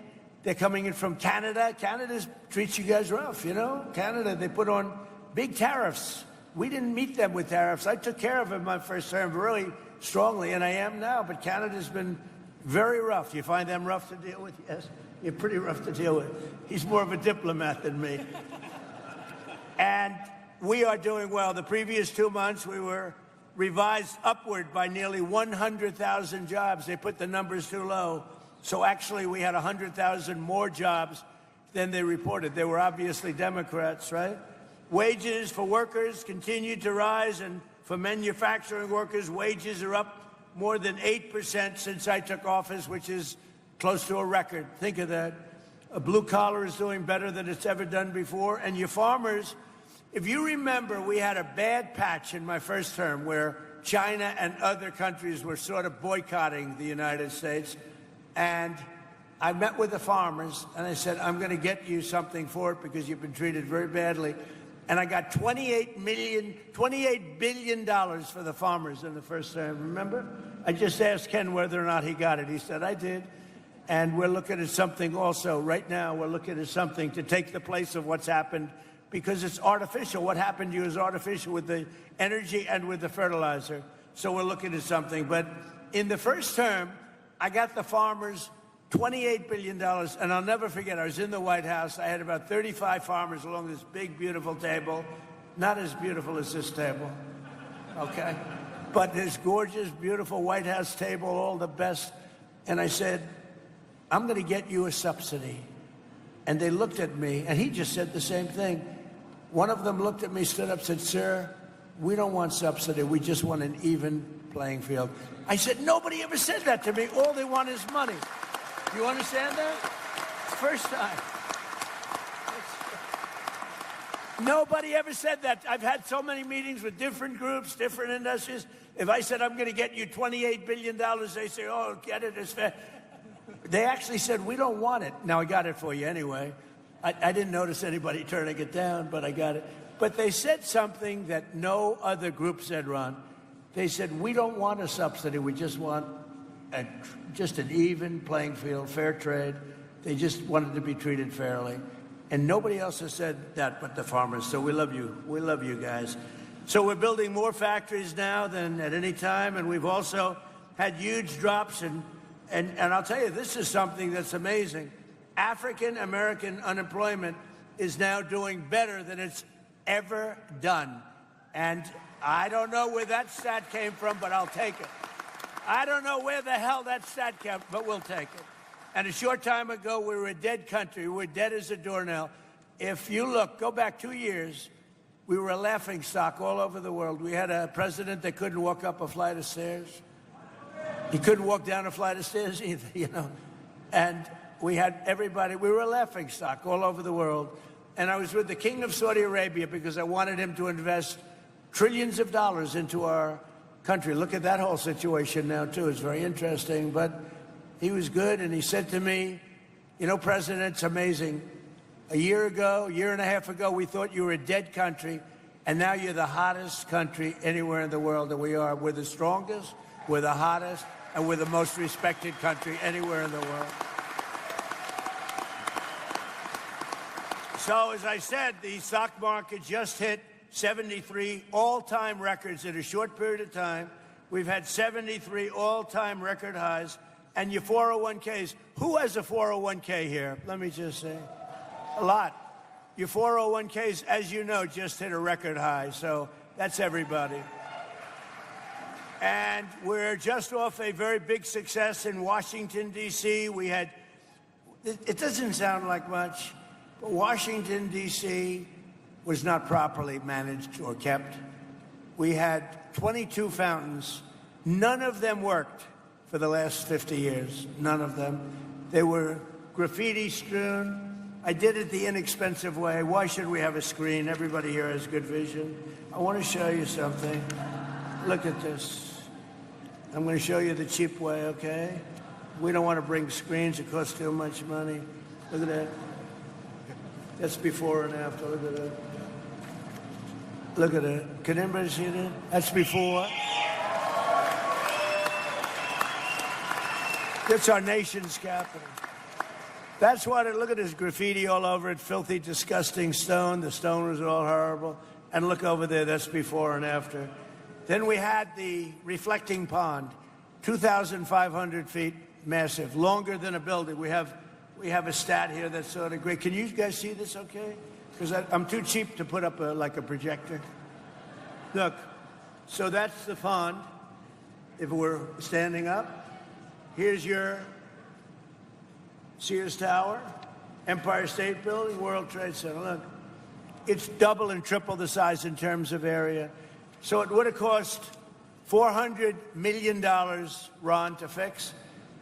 They're coming in from Canada. Canada treats you guys rough, you know? Canada, they put on big tariffs. We didn't meet them with tariffs. I took care of it my first term really strongly, and I am now. But Canada's been very rough. You find them rough to deal with? Yes, you're pretty rough to deal with. He's more of a diplomat than me. And we are doing well. The previous 2 months, we were revised upward by nearly 100,000 jobs. They put the numbers too low. So actually, we had 100,000 more jobs than they reported. They were obviously Democrats, right? Wages for workers continued to rise, and for manufacturing workers, wages are up more than 8% since I took office, which is close to a record. Think of that. A blue collar is doing better than it's ever done before. And your farmers, if you remember, we had a bad patch in my first term where China and other countries were sort of boycotting the United States. And I met with the farmers, and I said, I'm going to get you something for it because you've been treated very badly. And I got $28 billion for the farmers in the first term, remember? I just asked Ken whether or not he got it. He said, I did. And we're looking at something also. Right now, we're looking at something to take the place of what's happened, because it's artificial. What happened to you is artificial with the energy and with the fertilizer. So we're looking at something. But in the first term, I got the farmers $28 billion. And I'll never forget, I was in the White House. I had about 35 farmers along this big, beautiful table. Not as beautiful as this table, okay? But this gorgeous, beautiful White House table, all the best. And I said, I'm going to get you a subsidy. And they looked at me, and he just said the same thing. One of them looked at me, stood up, said, sir, we don't want subsidy. We just want an even playing field. I said, nobody ever said that to me. All they want is money. You understand that? First time. Nobody ever said that. I've had so many meetings with different groups, different industries. If I said, I'm going to get you $28 billion, they say, oh, get it as fast. They actually said, we don't want it. Now, I got it for you anyway. I didn't notice anybody turning it down, but I got it. But they said something that no other group said, Ron. They said, we don't want a subsidy. We just want just an even playing field, fair trade. They just wanted to be treated fairly. And nobody else has said that but the farmers. So we love you. We love you guys. So we're building more factories now than at any time. And we've also had huge drops. And I'll tell you, this is something that's amazing. African-American unemployment is now doing better than it's ever done. And I don't know where that stat came from, but I'll take it. I don't know where the hell that stat came from, but we'll take it. And a short time ago, we were a dead country. We were dead as a doornail. If you look, go back 2 years, we were a laughing stock all over the world. We had a president that couldn't walk up a flight of stairs. He couldn't walk down a flight of stairs either, you know. And we had everybody, we were a laughing stock all over the world. And I was with the King of Saudi Arabia because I wanted him to invest trillions of dollars into our country. Look at that whole situation now, too. It's very interesting. But he was good, and he said to me, you know, President, it's amazing. A year and a half ago, we thought you were a dead country, and now you're the hottest country anywhere in the world. And we are. We're the strongest, we're the hottest, and we're the most respected country anywhere in the world. So, as I said, the stock market just hit 73 all-time records in a short period of time. We've had 73 all-time record highs. And your 401ks. Who has a 401k here? Let me just say. A lot. Your 401ks, as you know, just hit a record high. So that's everybody. And we're just off a very big success in Washington, D.C. We had, it doesn't sound like much, but Washington, D.C. was not properly managed or kept. We had 22 fountains. None of them worked for the last 50 years. None of them. They were graffiti strewn. I did it the inexpensive way. Why should we have a screen? Everybody here has good vision. I want to show you something. Look at this. I'm going to show you the cheap way, okay? We don't want to bring screens. It costs too much money. Look at that. That's before and after. Look at that. Look at it. Can anybody see that? That's before. That's our nation's capital. That's what it, look at this graffiti all over it, filthy, disgusting stone. The stone was all horrible. And look over there, that's before and after. Then we had the reflecting pond, 2,500 feet, massive, longer than a building. We have a stat here that's sort of great. Can you guys see this okay? Because I'm too cheap to put up like a projector. Look, so that's the pond. If we're standing up, here's your Sears Tower, Empire State Building, World Trade Center. Look, it's double and triple the size in terms of area. So it would have cost $400 million, Ron, to fix.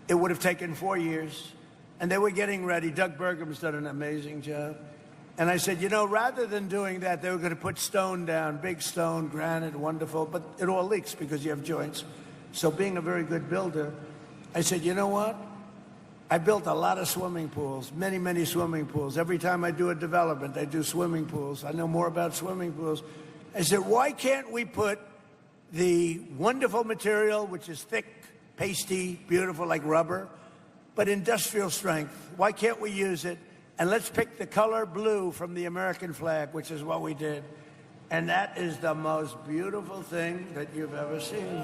It would have taken 4 years. And they were getting ready. Doug Burgum's done an amazing job. And I said, you know, rather than doing that, they were going to put stone down, big stone, granite, wonderful, but it all leaks because you have joints. So being a very good builder, I said, you know what? I built a lot of swimming pools, many, many swimming pools. Every time I do a development, I do swimming pools. I know more about swimming pools. I said, why can't we put the wonderful material, which is thick, pasty, beautiful, like rubber, but industrial strength? Why can't we use it? And let's pick the color blue from the American flag, which is what we did. And that is the most beautiful thing that you've ever seen.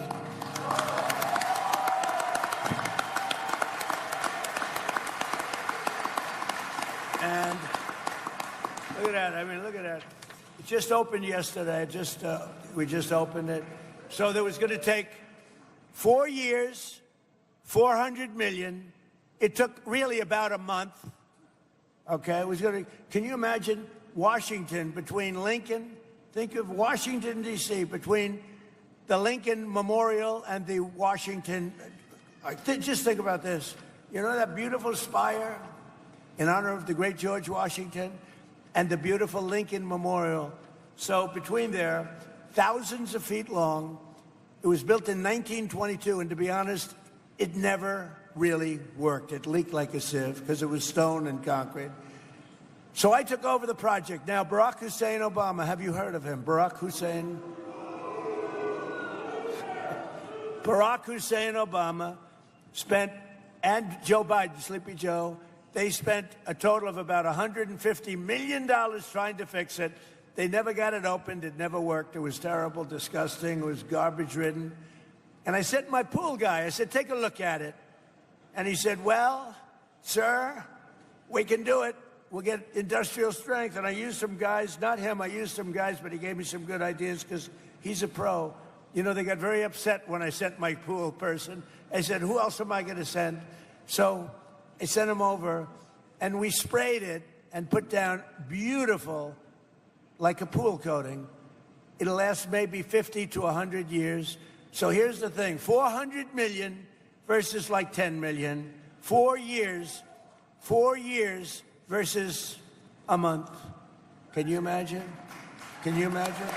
And look at that. I mean, look at that. It just opened yesterday. We just opened it. So there was going to take 4 years, 400 million. It took really about a month. Okay, it was going to. Can you imagine Washington between Lincoln? Think of Washington, D.C., between the Lincoln Memorial and the Washington. Just think about this. You know that beautiful spire in honor of the great George Washington and the beautiful Lincoln Memorial. So between there, thousands of feet long. It was built in 1922, and to be honest, it never really worked. It leaked like a sieve because it was stone and concrete. So I took over the project. Now, Barack Hussein Obama, have you heard of him? Barack Hussein Obama spent, and Joe Biden, Sleepy Joe, they spent a total of about $150 million trying to fix it. They never got it opened. It never worked. It was terrible, disgusting. It was garbage-ridden. And I said to my pool guy, I said, take a look at it. And he said, well, sir, we can do it. We'll get industrial strength. And I used some guys, not him, I used some guys, but he gave me some good ideas because he's a pro. You know, they got very upset when I sent my pool person. I said, who else am I going to send? So I sent him over, and we sprayed it and put down beautiful, like a pool coating. It'll last maybe 50 to 100 years. So here's the thing, 400 million versus like 10 million. 4 years versus a month. Can you imagine? Can you imagine?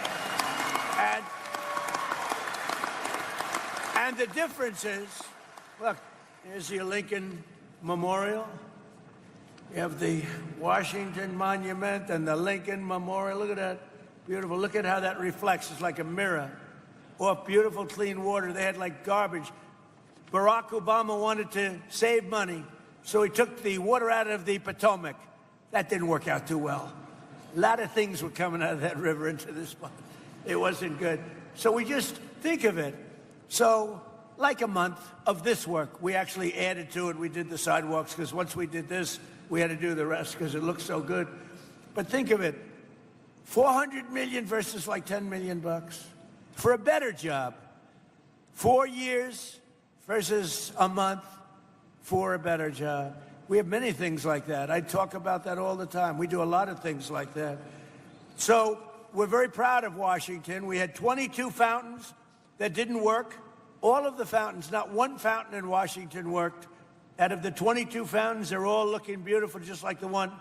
And the difference is, look, here's your Lincoln Memorial. You have the Washington Monument and the Lincoln Memorial. Look at that. Beautiful. Look at how that reflects. It's like a mirror. Off beautiful, clean water. They had like garbage. Barack Obama wanted to save money, so he took the water out of the Potomac. That didn't work out too well. A lot of things were coming out of that river into this pond. It wasn't good. So we just think of it. So like a month of this work, we actually added to it. We did the sidewalks because once we did this, we had to do the rest because it looked so good. But think of it, 400 million versus like 10 million bucks for a better job. 4 years versus a month for a better job. We have many things like that. I talk about that all the time. We do a lot of things like that. So we're very proud of Washington. We had 22 fountains that didn't work. All of the fountains, not one fountain in Washington worked. Out of the 22 fountains, they're all looking beautiful, just like the one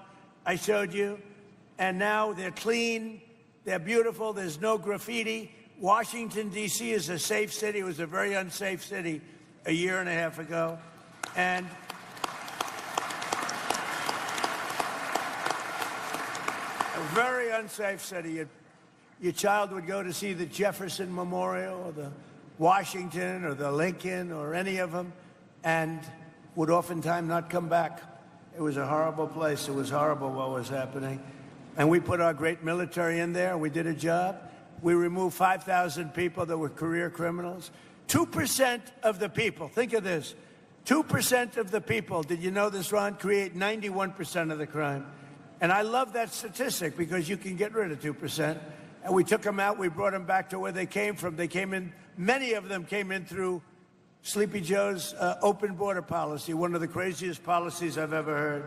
I showed you. And now they're clean, they're beautiful, there's no graffiti. Washington, D.C. is a safe city. It was a very unsafe city a year and a half ago. And a very unsafe city. Your child would go to see the Jefferson Memorial or the Washington or the Lincoln or any of them and would oftentimes not come back. It was a horrible place. It was horrible what was happening. And we put our great military in there. We did a job. We removed 5,000 people that were career criminals. 2% of the people, think of this, 2% of the people, did you know this, Ron, create 91% of the crime. And I love that statistic because you can get rid of 2%. And we took them out. We brought them back to where they came from. They came in, many of them came in through Sleepy Joe's open border policy, one of the craziest policies I've ever heard.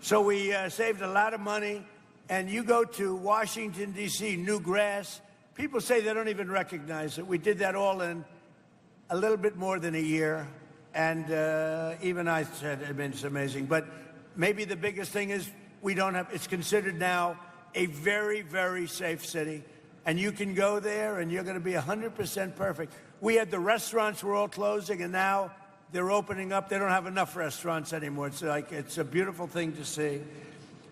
So we saved a lot of money. And you go to Washington, D.C., new grass. People say they don't even recognize it. We did that all in a little bit more than a year. And even I said, I mean, it's amazing. But maybe the biggest thing is we don't have, it's considered now a very, very safe city. And you can go there and you're going to be 100% perfect. We had the restaurants were all closing and now they're opening up. They don't have enough restaurants anymore. It's like, it's a beautiful thing to see.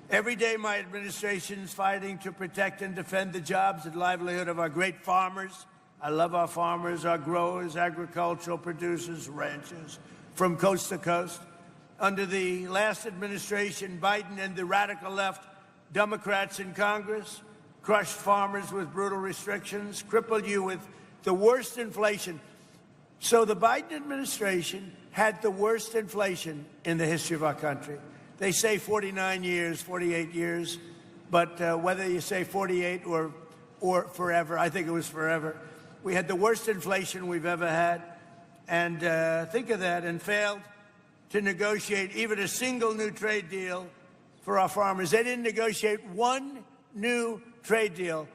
Every day my administration is fighting to protect and defend the jobs and livelihood of our great farmers. I love our farmers, our growers, agricultural producers, ranchers from coast to coast. Under the last administration, Biden and the radical left Democrats in Congress crushed farmers with brutal restrictions, crippled you with the worst inflation. So the Biden administration had the worst inflation in the history of our country. They say 49 years, 48 years, but whether you say 48 or forever, I think it was forever. We had the worst inflation we've ever had, and think of that, and failed to negotiate even a single new trade deal for our farmers. They didn't negotiate one new trade deal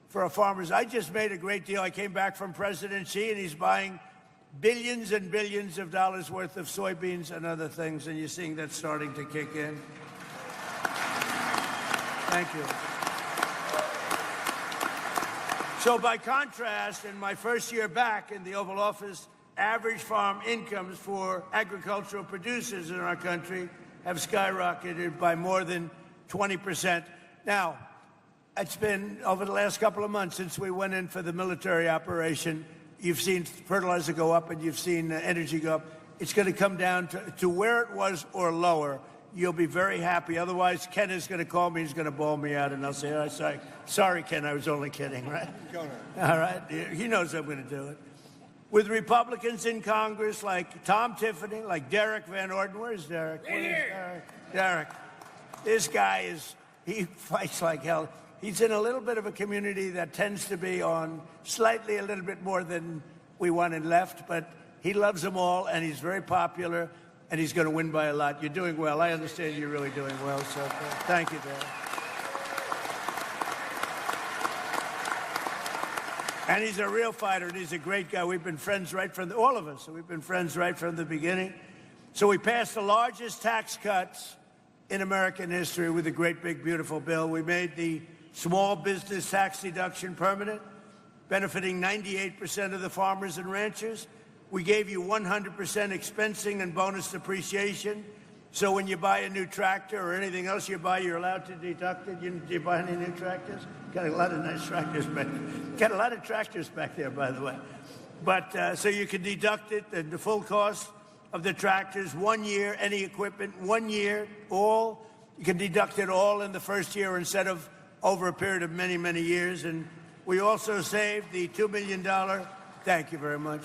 for our farmers. I just made a great deal. I came back from President Xi, and he's buying billions and billions of dollars worth of soybeans and other things, and you're seeing that starting to kick in. Thank you. So by contrast, in my first year back in the Oval Office, average farm incomes for agricultural producers in our country have skyrocketed by more than 20%. Now, it's been over the last couple of months since we went in for the military operation. You've seen fertilizer go up and you've seen energy go up. It's going to come down to where it was or lower. You'll be very happy. Otherwise, Ken is going to call me. He's going to bawl me out, and I'll say, oh, sorry, Ken, I was only kidding, right? All right. He knows I'm going to do it. With Republicans in Congress like Tom Tiffany, like Derek Van Orden. Where's Derek? Derek. This guy he fights like hell. He's in a little bit of a community that tends to be on slightly a little bit more than we wanted left, but he loves them all, and he's very popular, and he's going to win by a lot. You're doing well. I understand you're really doing well, so thank you, Derek. And he's a real fighter, and he's a great guy. We've been friends right from all of us. We've been friends right from the beginning. So we passed the largest tax cuts in American history with a great, big, beautiful bill. We made the small business tax deduction permanent, benefiting 98% of the farmers and ranchers. We gave you 100% expensing and bonus depreciation. So when you buy a new tractor or anything else you buy, you're allowed to deduct it. Do you buy any new tractors? Got a lot of nice tractors back there. Got a lot of tractors back there, by the way. But so you can deduct it, the full cost of the tractors, 1 year, any equipment, 1 year, all. You can deduct it all in the first year instead of over a period of many, many years. And we also saved the $2 million. Thank you very much.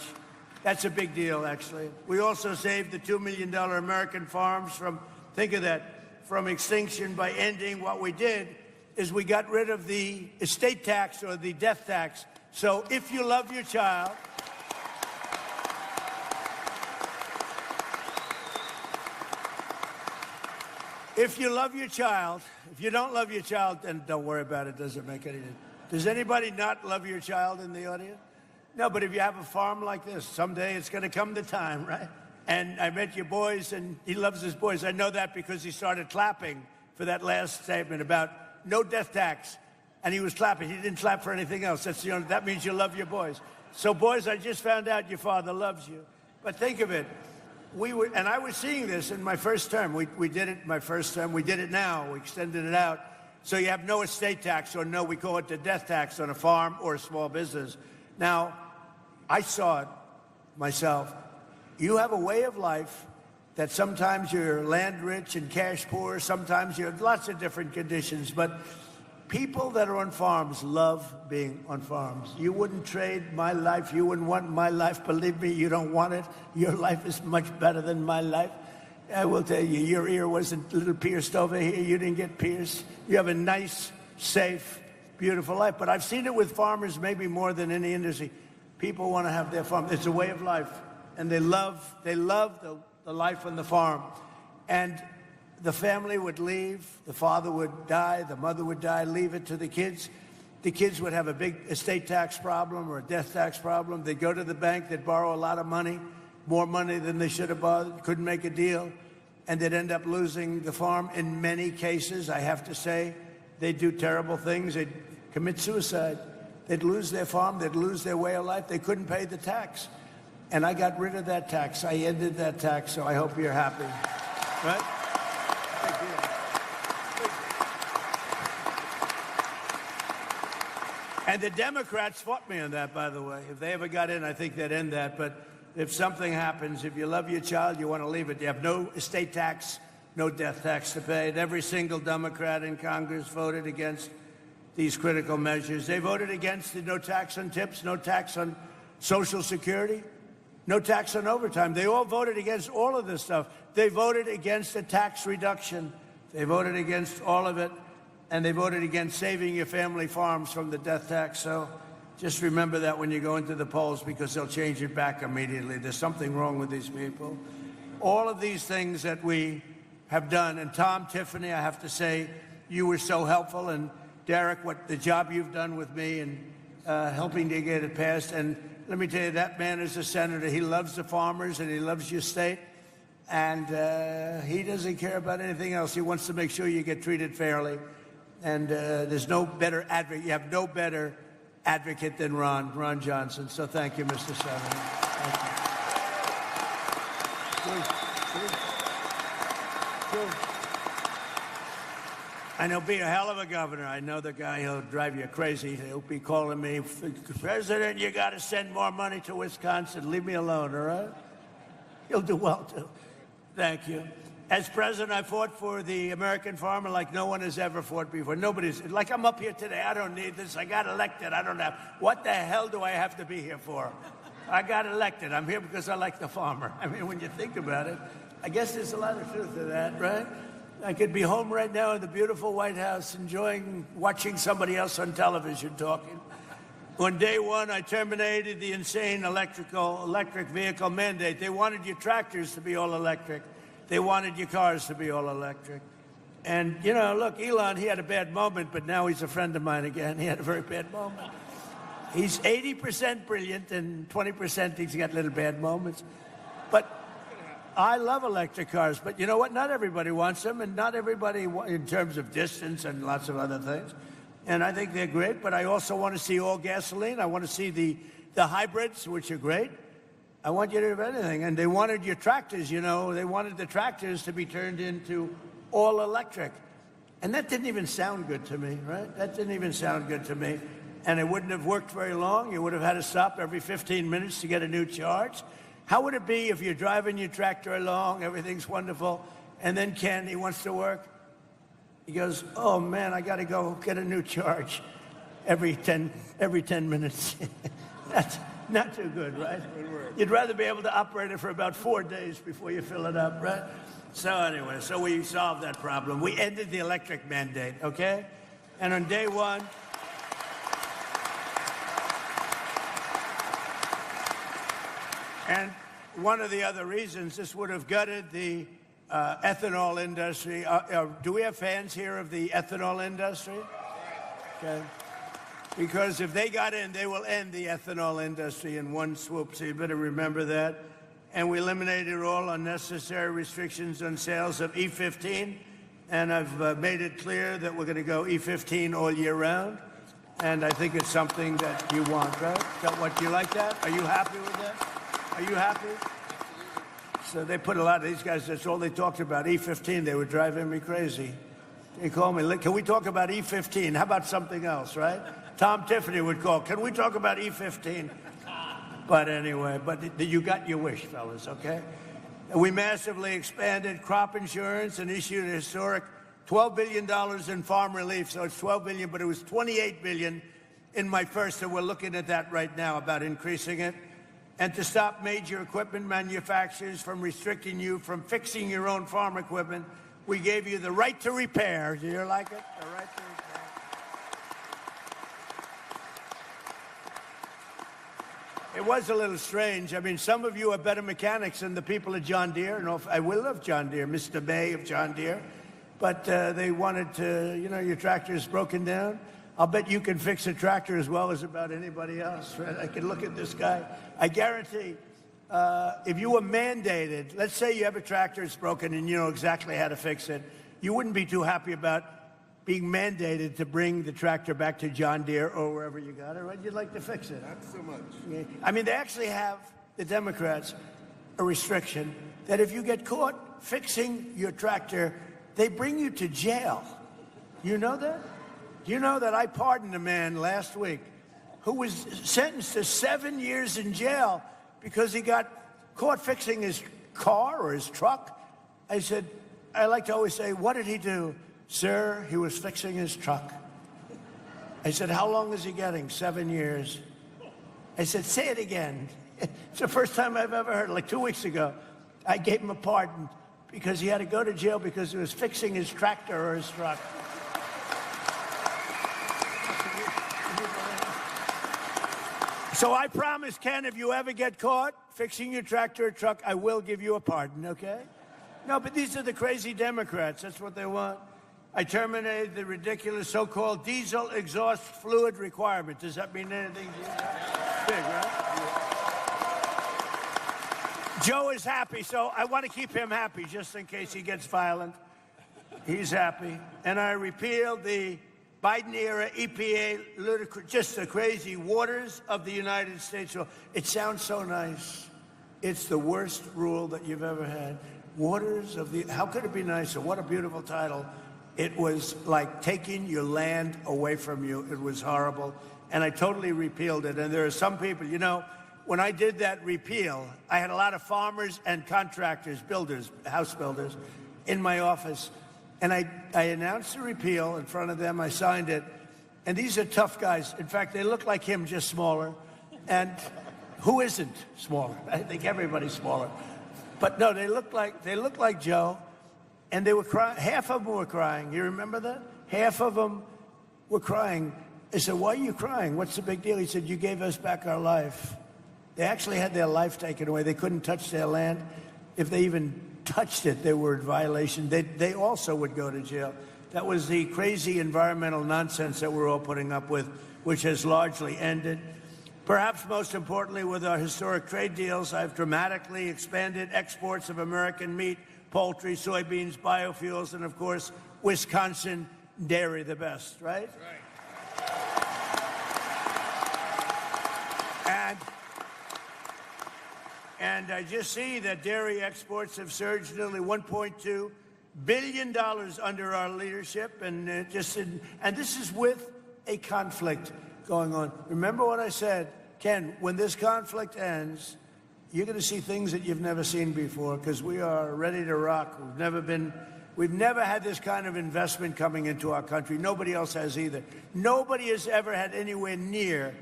That's a big deal, actually. We also saved the $2 million American farms from, think of that, from extinction by ending. What we did is we got rid of the estate tax or the death tax. So if you love your child, if you love your child, if you don't love your child, then don't worry about it. It doesn't make any difference. Does anybody not love your child in the audience? No, but if you have a farm like this, someday it's going to come the time, right? And I met your boys, and he loves his boys. I know that because he started clapping for that last statement about no death tax. And he was clapping. He didn't clap for anything else. That means you love your boys. So, boys, I just found out your father loves you. But think of it. And I was seeing this in my first term. We did it my first term. We did it now. We extended it out. So you have no estate tax, or no, we call it the death tax on a farm or a small business. Now, I saw it myself. You have a way of life that sometimes you're land rich and cash poor, sometimes you're lots of different conditions, but people that are on farms love being on farms. You wouldn't trade my life, you wouldn't want my life, believe me, you don't want it. Your life is much better than my life. I will tell you, your ear wasn't a little pierced over here, you didn't get pierced. You have a nice, safe, beautiful life, but I've seen it with farmers maybe more than any industry. People want to have their farm. It's a way of life, and they love the life on the farm. And the family would leave, the father would die, the mother would die, leave it to the kids. The kids would have a big estate tax problem or a death tax problem. They'd go to the bank, they'd borrow a lot of money, more money than they should have borrowed, couldn't make a deal, and they'd end up losing the farm. In many cases, I have to say, they'd do terrible things. They'd commit suicide. They'd lose their farm, they'd lose their way of life. They couldn't pay the tax. And I got rid of that tax. I ended that tax, so I hope you're happy. Right? And the Democrats fought me on that, by the way. If they ever got in, I think they'd end that. But if something happens, if you love your child, you want to leave it. You have no estate tax, no death tax to pay. And every single Democrat in Congress voted against these critical measures. They voted against the no tax on tips, no tax on Social Security, no tax on overtime. They all voted against all of this stuff. They voted against a tax reduction. They voted against all of it. And they voted against saving your family farms from the death tax. So just remember that when you go into the polls, because they'll change it back immediately. There's something wrong with these people. All of these things that we have done. And Tom, Tiffany, I have to say, you were so helpful. And Derek, what the job you've done with me and helping to get it passed. And let me tell you, that man is a senator. He loves the farmers and he loves your state. And he doesn't care about anything else. He wants to make sure you get treated fairly. And there's no better advocate. You have no better advocate than Ron Johnson. So thank you, Mr. Senator. Thank you. And he'll be a hell of a governor. I know the guy, he'll drive you crazy. He'll be calling me, President, you got to send more money to Wisconsin. Leave me alone, all right? He'll do well, too. Thank you. As president, I fought for the American farmer like no one has ever fought before. Nobody's, like I'm up here today, I don't need this. I got elected, I don't have, what the hell do I have to be here for? I got elected, I'm here because I like the farmer. I mean, when you think about it, I guess there's a lot of truth to that, right? I could be home right now in the beautiful White House watching somebody else on television talking. On day one, I terminated the insane electric vehicle mandate. They wanted your tractors to be all electric. They wanted your cars to be all electric. And, you know, look, Elon, he had a bad moment, but now he's a friend of mine again. He had a very bad moment. He's 80% brilliant, and 20% he's got little bad moments. But I love electric cars, but you know what? Not everybody wants them, and not everybody, in terms of distance and lots of other things. And I think they're great, but I also want to see all gasoline. I want to see the hybrids, which are great. I want you to have anything. And they wanted your tractors, you know. They wanted the tractors to be turned into all electric. And that didn't even sound good to me, right? That didn't even sound good to me. And it wouldn't have worked very long. You would have had to stop every 15 minutes to get a new charge. How would it be if you're driving your tractor along, everything's wonderful, and then Ken, he wants to work? He goes, oh man, I got to go get a new charge every 10 minutes. That's not too good, right? You'd rather be able to operate it for about 4 days before you fill it up, right? So anyway, so we solved that problem. We ended the electric mandate, okay? And on day one, and one of the other reasons this would have gutted the ethanol industry. Do we have fans here of the ethanol industry? Okay. Because if they got in, they will end the ethanol industry in one swoop, so you better remember that. And we eliminated all unnecessary restrictions on sales of E15, and I've made it clear that we're going to go E15 all year round, and I think it's something that you want, right? Do you like that? Are you happy with that? Are you happy? So they put a lot of these guys, that's all they talked about, E15. They were driving me crazy. They called me, can we talk about E15? How about something else, right? Tom Tiffany would call, can we talk about E15? But anyway, you got your wish, fellas, okay? And we massively expanded crop insurance and issued a historic $12 billion in farm relief. So it's $12 billion, but it was $28 billion in my first, and we're looking at that right now about increasing it. And to stop major equipment manufacturers from restricting you from fixing your own farm equipment, we gave you the right to repair. Do you like it? The right to repair. It was a little strange. I mean, some of you are better mechanics than the people at John Deere. And I will love John Deere, Mr. May of John Deere. But they wanted to, your tractor is broken down. I'll bet you can fix a tractor as well as about anybody else, right? I can look at this guy. I guarantee, if you were mandated, let's say you have a tractor that's broken and you know exactly how to fix it, you wouldn't be too happy about being mandated to bring the tractor back to John Deere or wherever you got it, right? You'd like to fix it. Not so much. Yeah. I mean, they actually have, the Democrats, a restriction that if you get caught fixing your tractor, they bring you to jail. You know that? Do you know that I pardoned a man last week who was sentenced to 7 years in jail because he got caught fixing his car or his truck? I said, I like to always say, what did he do? Sir, he was fixing his truck. I said, how long is he getting? 7 years. I said, say it again. It's the first time I've ever heard it. Like 2 weeks ago, I gave him a pardon because he had to go to jail because he was fixing his tractor or his truck. So I promise, Ken, if you ever get caught fixing your tractor or truck, I will give you a pardon, okay? No, but these are the crazy Democrats. That's what they want. I terminated the ridiculous so-called diesel exhaust fluid requirement. Does that mean anything to you? Big, right? Joe is happy, so I want to keep him happy just in case he gets violent. He's happy. And I repealed the Biden-era EPA, just the crazy waters of the United States. It sounds so nice. It's the worst rule that you've ever had. Waters of the, how could it be nicer? What a beautiful title. It was like taking your land away from you. It was horrible. And I totally repealed it. And there are some people, when I did that repeal, I had a lot of farmers and contractors, builders, house builders, in my office. And I announced the repeal in front of them. I signed it. And these are tough guys. In fact, they look like him, just smaller. And who isn't smaller? I think everybody's smaller. But no, they look like Joe. And they were crying. Half of them were crying. You remember that? Half of them were crying. I said, why are you crying? What's the big deal? He said, you gave us back our life. They actually had their life taken away. They couldn't touch their land. If they even touched it, they were in violation. They also would go to jail. That was the crazy environmental nonsense that we're all putting up with, which has largely ended. Perhaps most importantly, with our historic trade deals, I've dramatically expanded exports of American meat, poultry, soybeans, biofuels, and of course, Wisconsin dairy, the best, right? And I just see that dairy exports have surged nearly $1.2 billion under our leadership, and this is with a conflict going on. Remember what I said, Ken, when this conflict ends, you're going to see things that you've never seen before, because we are ready to rock. We've never been We've never had this kind of investment coming into our country. Nobody else has either. Nobody has ever had anywhere near,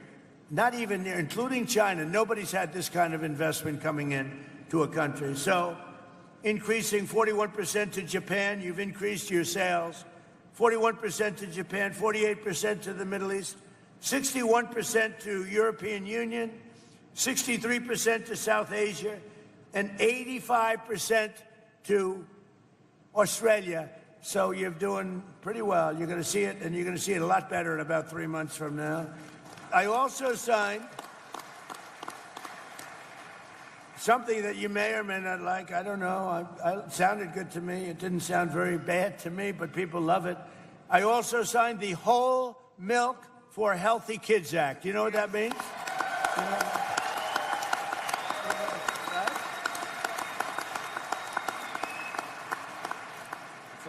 not even near, including China, nobody's had this kind of investment coming in to a country. So, increasing 41% to Japan, you've increased your sales. 41% to Japan, 48% to the Middle East, 61% to European Union, 63% to South Asia, and 85% to Australia. So you're doing pretty well. You're going to see it, and you're going to see it a lot better in about 3 months from now. I also signed something that you may or may not like. I don't know. It sounded good to me. It didn't sound very bad to me, but people love it. I also signed the Whole Milk for Healthy Kids Act. You know what that means?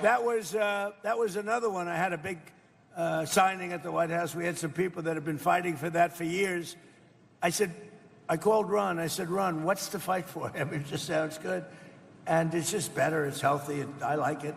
That was another one. I had a big signing at the White House. We had some people that have been fighting for that for years. I called Ron. I said, Ron, what's to fight for? I mean, it just sounds good. And it's just better. It's healthy. I like it.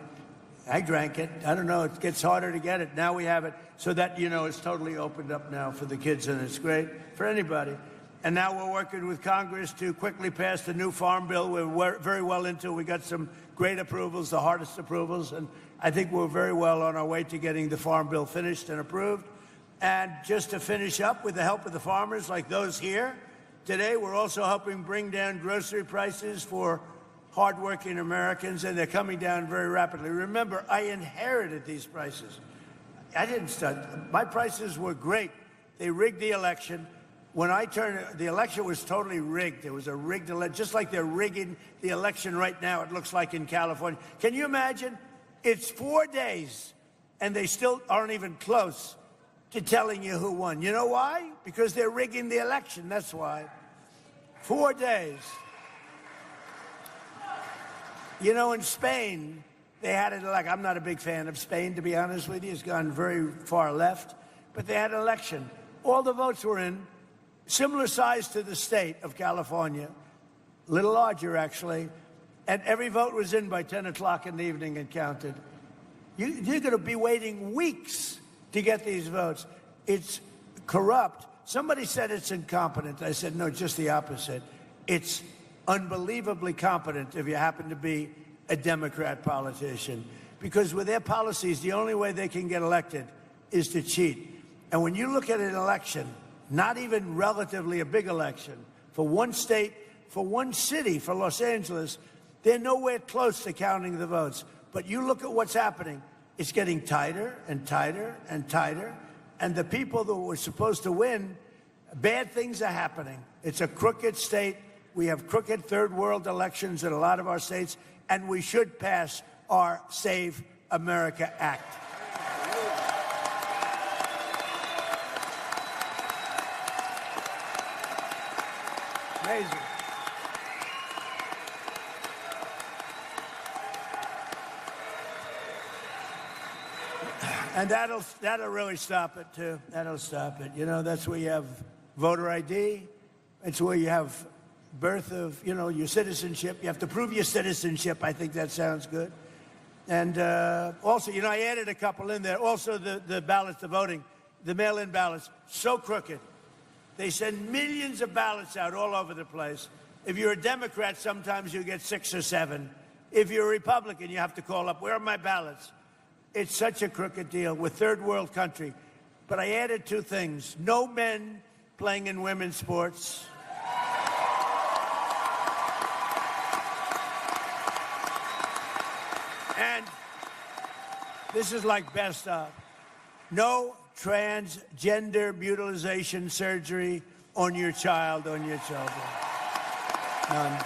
I drank it. I don't know. It gets harder to get it. Now we have it. So that, it's totally opened up now for the kids, and it's great for anybody. And now we're working with Congress to quickly pass the new Farm Bill. We're very well into it. We got some great approvals, the hardest approvals, and I think we're very well on our way to getting the Farm Bill finished and approved. And just to finish up, with the help of the farmers like those here, today we're also helping bring down grocery prices for hardworking Americans, and they're coming down very rapidly. Remember, I inherited these prices. I didn't start. My prices were great. They rigged the election. When I turned, the election was totally rigged. It was a rigged election, just like they're rigging the election right now, it looks like in California. Can you imagine? It's 4 days, and they still aren't even close to telling you who won. You know why? Because they're rigging the election, that's why. 4 days. In Spain, they had it like, I'm not a big fan of Spain, to be honest with you. It's gone very far left. But they had an election. All the votes were in, similar size to the state of California, a little larger, actually. And every vote was in by 10 o'clock in the evening and counted. You're going to be waiting weeks to get these votes. It's corrupt. Somebody said it's incompetent. I said, no, just the opposite. It's unbelievably competent if you happen to be a Democrat politician. Because with their policies, the only way they can get elected is to cheat. And when you look at an election, not even relatively a big election, for one state, for one city, for Los Angeles, they're nowhere close to counting the votes. But you look at what's happening. It's getting tighter and tighter and tighter. And the people that were supposed to win, bad things are happening. It's a crooked state. We have crooked third world elections in a lot of our states, and we should pass our Save America Act. Amazing. And that'll really stop it, too. That'll stop it. That's where you have voter ID. It's where you have birth of, your citizenship. You have to prove your citizenship. I think that sounds good. And also, I added a couple in there. Also, the ballots, the voting, the mail-in ballots, so crooked. They send millions of ballots out all over the place. If you're a Democrat, sometimes you get 6 or 7. If you're a Republican, you have to call up, where are my ballots? It's such a crooked deal. We're third world country. But I added 2 things. No men playing in women's sports. And this is like best of. No transgender mutilization surgery on your child, on your children. None.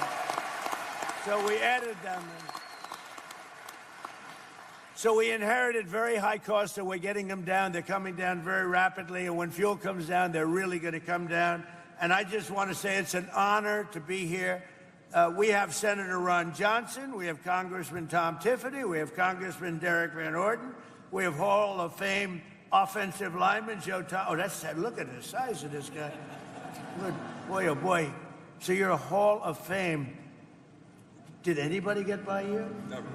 So we added them in. So we inherited very high costs, and we're getting them down. They're coming down very rapidly, and when fuel comes down, they're really going to come down. And I just want to say it's an honor to be here. We have Senator Ron Johnson. We have Congressman Tom Tiffany. We have Congressman Derek Van Orden. We have Hall of Fame offensive lineman Joe Thomas. Look at the size of this guy. Good boy, oh boy. So you're a Hall of Fame Did anybody get by you? Never.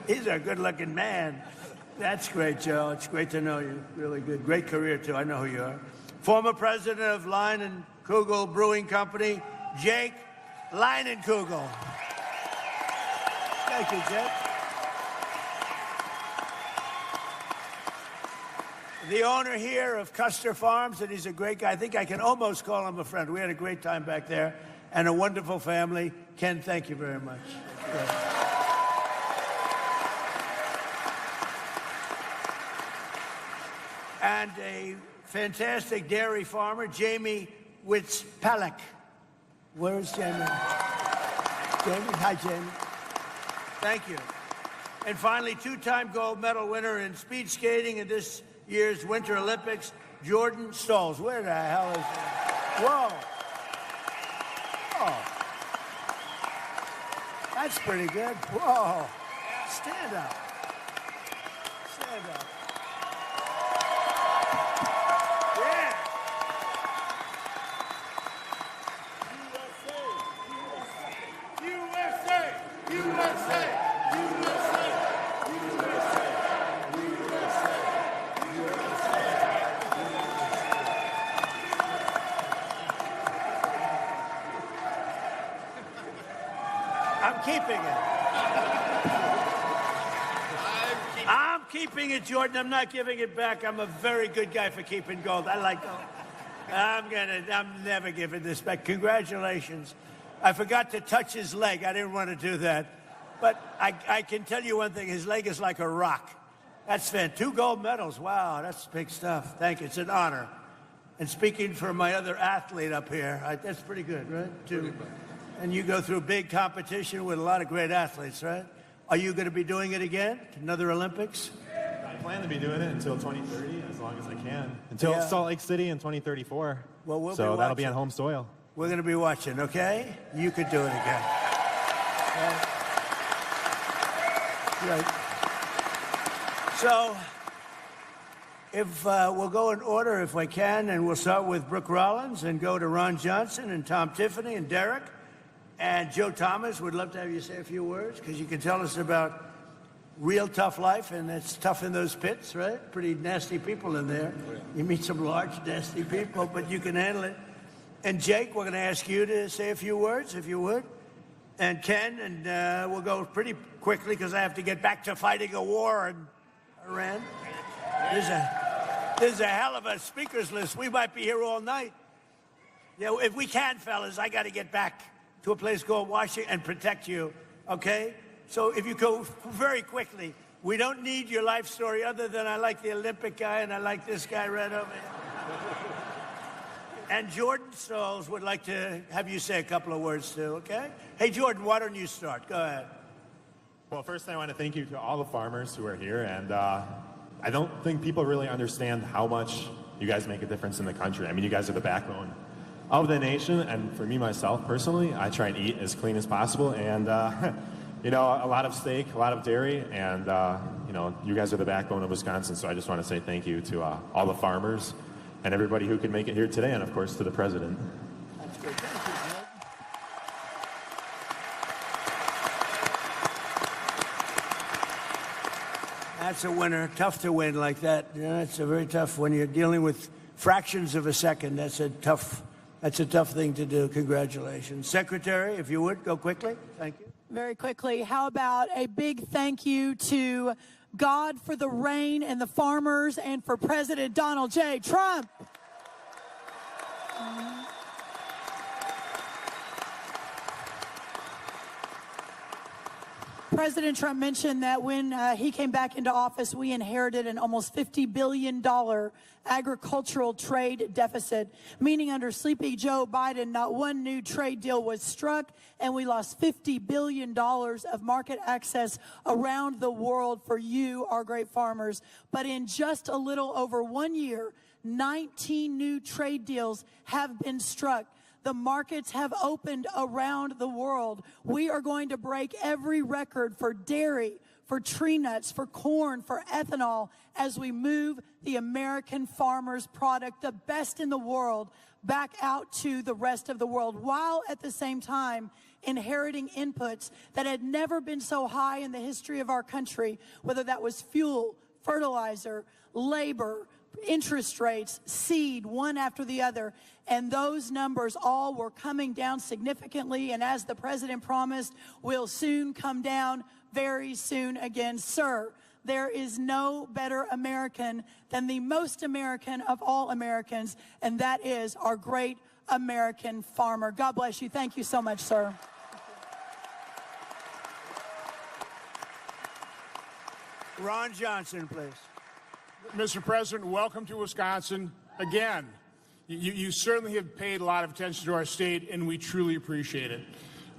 He's a good-looking man. That's great, Joe. It's great to know you. Really good. Great career, too. I know who you are. Former president of Line and Kugel Brewing Company, Jake Leinenkugel. Thank you, Jake. The owner here of Custer Farms, and he's a great guy. I think I can almost call him a friend. We had a great time back there and a wonderful family. Ken, thank you very much. And a fantastic dairy farmer, Jamie Witzpalek. Where's Jamie? Jamie? Hi, Jamie. Thank you. And finally, two-time gold medal winner in speed skating in this year's Winter Olympics, Jordan Stolz. Where the hell is he? Whoa. Oh. That's pretty good. Whoa. Stand up. Stand up. Yeah. USA! USA! I'm keeping it. I'm keeping it, Jordan. I'm not giving it back. I'm a very good guy for keeping gold. I like gold. I'm never giving this back. Congratulations. I forgot to touch his leg. I didn't want to do that. But I can tell you one thing. His leg is like a rock. That's fantastic. 2 gold medals. Wow, that's big stuff. Thank you. It's an honor. And speaking for my other athlete up here, that's pretty good, right? 2. And you go through big competition with a lot of great athletes, right? Are you going to be doing it again? Another Olympics? I plan to be doing it until 2030, as long as I can. Until Salt Lake City in 2034. Well, we'll so be that'll be watching. on home soil. We're going to be watching, okay? You could do it again. Right. So, if we'll go in order if I can, and we'll start with Brooke Rollins and go to Ron Johnson and Tom Tiffany and Derek. And Joe Thomas, would love to have you say a few words, because you can tell us about real tough life, and it's tough in those pits, right? Pretty nasty people in there. You meet some large, nasty people, but you can handle it. And Jake, we're going to ask you to say a few words, if you would. And Ken, and we'll go pretty quickly, because I have to get back to fighting a war in Iran. There's a hell of a speakers list. We might be here all night. Yeah, if we can, fellas, I got to get back to a place called Washington and protect you, okay? So if you go very quickly, we don't need your life story other than I like the Olympic guy and I like this guy right over here. And Jordan Stolz would like to have you say a couple of words too, okay? Hey, Jordan, why don't you start? Go ahead. Well, first I want to thank you to all the farmers who are here, and I don't think people really understand how much you guys make a difference in the country. I mean, you guys are the backbone of the nation, and for me, myself, personally, I try and eat as clean as possible, and, you know, a lot of steak, a lot of dairy, and, you know, you guys are the backbone of Wisconsin, so I just want to say thank you to all the farmers and everybody who could make it here today, and, of course, to the president. That's good. Thank you, Jordan. That's a winner. Tough to win like that. Yeah, it's a very tough when you're dealing with fractions of a second. That's a tough thing to do. Congratulations. Secretary, if you would, go quickly. Thank you. Very quickly, how about a big thank you to God for the rain and the farmers and for President Donald J. Trump. President Trump mentioned that when he came back into office, we inherited an almost $50 billion agricultural trade deficit, meaning under Sleepy Joe Biden, not one new trade deal was struck, and we lost $50 billion of market access around the world for you, our great farmers. But in just a little over 1 year, 19 new trade deals have been struck. The markets have opened around the world. We are going to break every record for dairy, for tree nuts, for corn, for ethanol, as we move the American farmer's product, the best in the world, back out to the rest of the world, while at the same time inheriting inputs that had never been so high in the history of our country, whether that was fuel, fertilizer, labor, interest rates, seed, one after the other. And those numbers all were coming down significantly, and as the president promised, will soon come down very soon again. Sir, there is no better American than the most American of all Americans, and that is our great American farmer. God bless you. Thank you so much, sir. Ron Johnson, please. Mr. President, welcome to Wisconsin again. You certainly have paid a lot of attention to our state, and we truly appreciate it.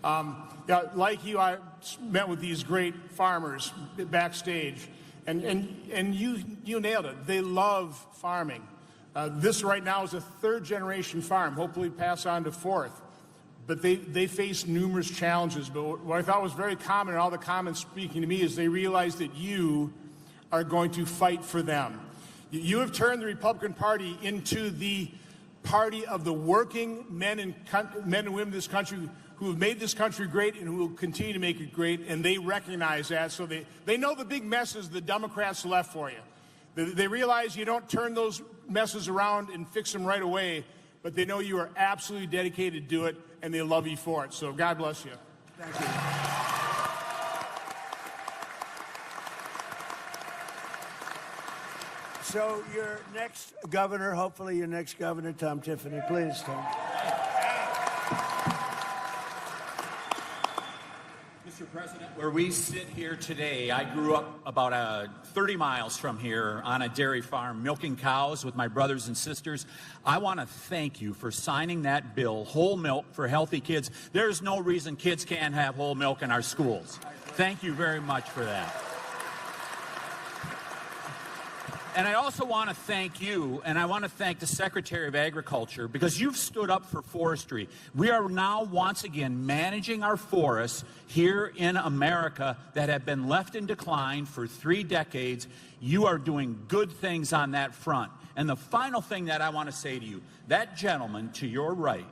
Like you, I met with these great farmers backstage, and you nailed it. They love farming. This right now is a third-generation farm, hopefully pass on to fourth. But they face numerous challenges. But what I thought was very common in all the comments speaking to me is they realize that you are going to fight for them. You have turned the Republican Party into the party of the working men and women of this country who have made this country great and who will continue to make it great, and they recognize that. So they know the big messes the Democrats left for you. They realize you don't turn those messes around and fix them right away, but they know you are absolutely dedicated to do it, and they love you for it. So God bless you. Thank you. So your next governor, hopefully your next governor, Tom Tiffany. Please, Tom. Mr. President, where we sit here today, I grew up about 30 miles from here on a dairy farm, milking cows with my brothers and sisters. I want to thank you for signing that bill, whole milk for healthy kids. There's no reason kids can't have whole milk in our schools. Thank you very much for that. And I also want to thank you, and I want to thank the Secretary of Agriculture, because you've stood up for forestry. We are now once again managing our forests here in America that have been left in decline for 3 decades. You are doing good things on that front. And the final thing that I want to say to you, that gentleman to your right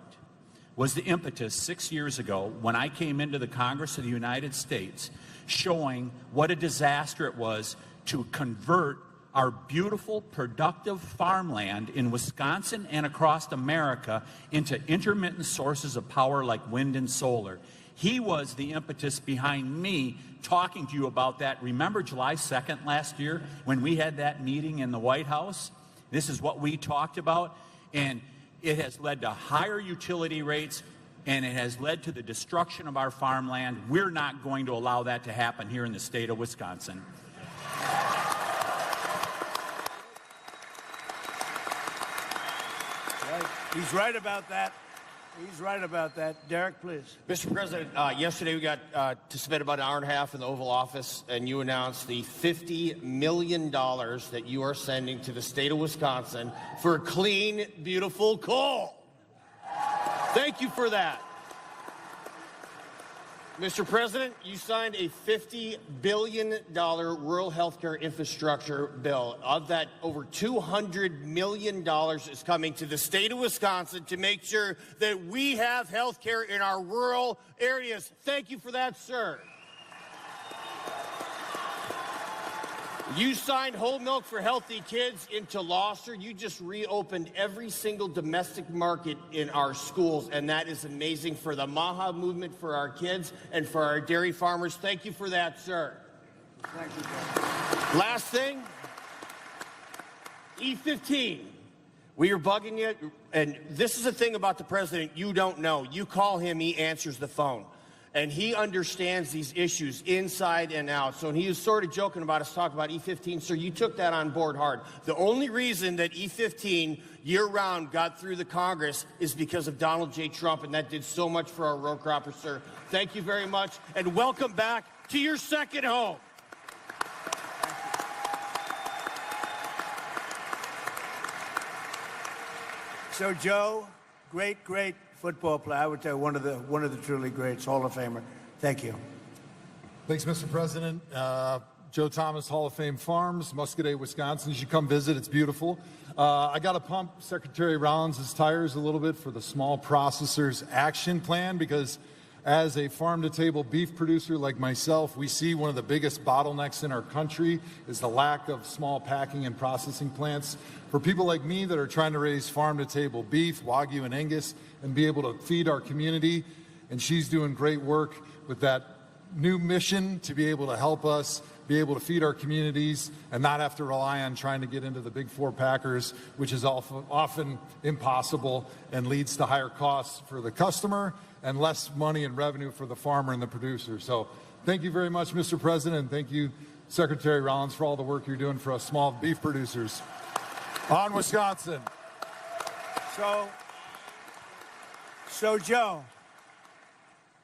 was the impetus 6 years ago when I came into the Congress of the United States, showing what a disaster it was to convert our beautiful, productive farmland in Wisconsin and across America into intermittent sources of power like wind and solar. He was the impetus behind me talking to you about that. Remember July 2nd last year when we had that meeting in the White House? This is what we talked about, and it has led to higher utility rates, and it has led to the destruction of our farmland. We're not going to allow that to happen here in the state of Wisconsin. He's right about that. He's right about that. Derek, please. Mr. President, yesterday we got to spend about an hour and a half in the Oval Office, and you announced the $50 million that you are sending to the state of Wisconsin for clean, beautiful coal. Thank you for that. Mr. President, you signed a $50 billion rural health care infrastructure bill. Of that, over $200 million is coming to the state of Wisconsin to make sure that we have health care in our rural areas. Thank you for that, sir. You signed whole milk for healthy kids into law, sir. You just reopened every single domestic market in our schools, and that is amazing for the MAHA movement, for our kids, and for our dairy farmers. Thank you for that, sir. Thank you, Derek. Last thing, E15. We are bugging you, and this is the thing about the president you don't know. You call him, he answers the phone. And he understands these issues inside and out. So when he was sort of joking about us talking about E15, sir, you took that on board hard. The only reason that E15 year-round got through the Congress is because of Donald J. Trump, and that did so much for our row croppers, sir. Thank you very much, and welcome back to your second home. So, Joe, great football player. I would tell you one of the truly greats, Hall of Famer. Thank you. Thanks, Mr. President. Joe Thomas, Hall of Fame Farms, Muscadet, Wisconsin. You should come visit. It's beautiful. I got to pump Secretary Rollins' tires a little bit for the Small Processors Action Plan, because as a farm-to-table beef producer like myself, we see one of the biggest bottlenecks in our country is the lack of small packing and processing plants. For people like me that are trying to raise farm-to-table beef, Wagyu and Angus, and be able to feed our community, and she's doing great work with that new mission to be able to help us be able to feed our communities and not have to rely on trying to get into the big four packers, which is often impossible and leads to higher costs for the customer and less money and revenue for the farmer and the producer. So thank you very much, Mr. President, and thank you, Secretary Rollins, for all the work you're doing for us small beef producers. On Wisconsin. So Joe,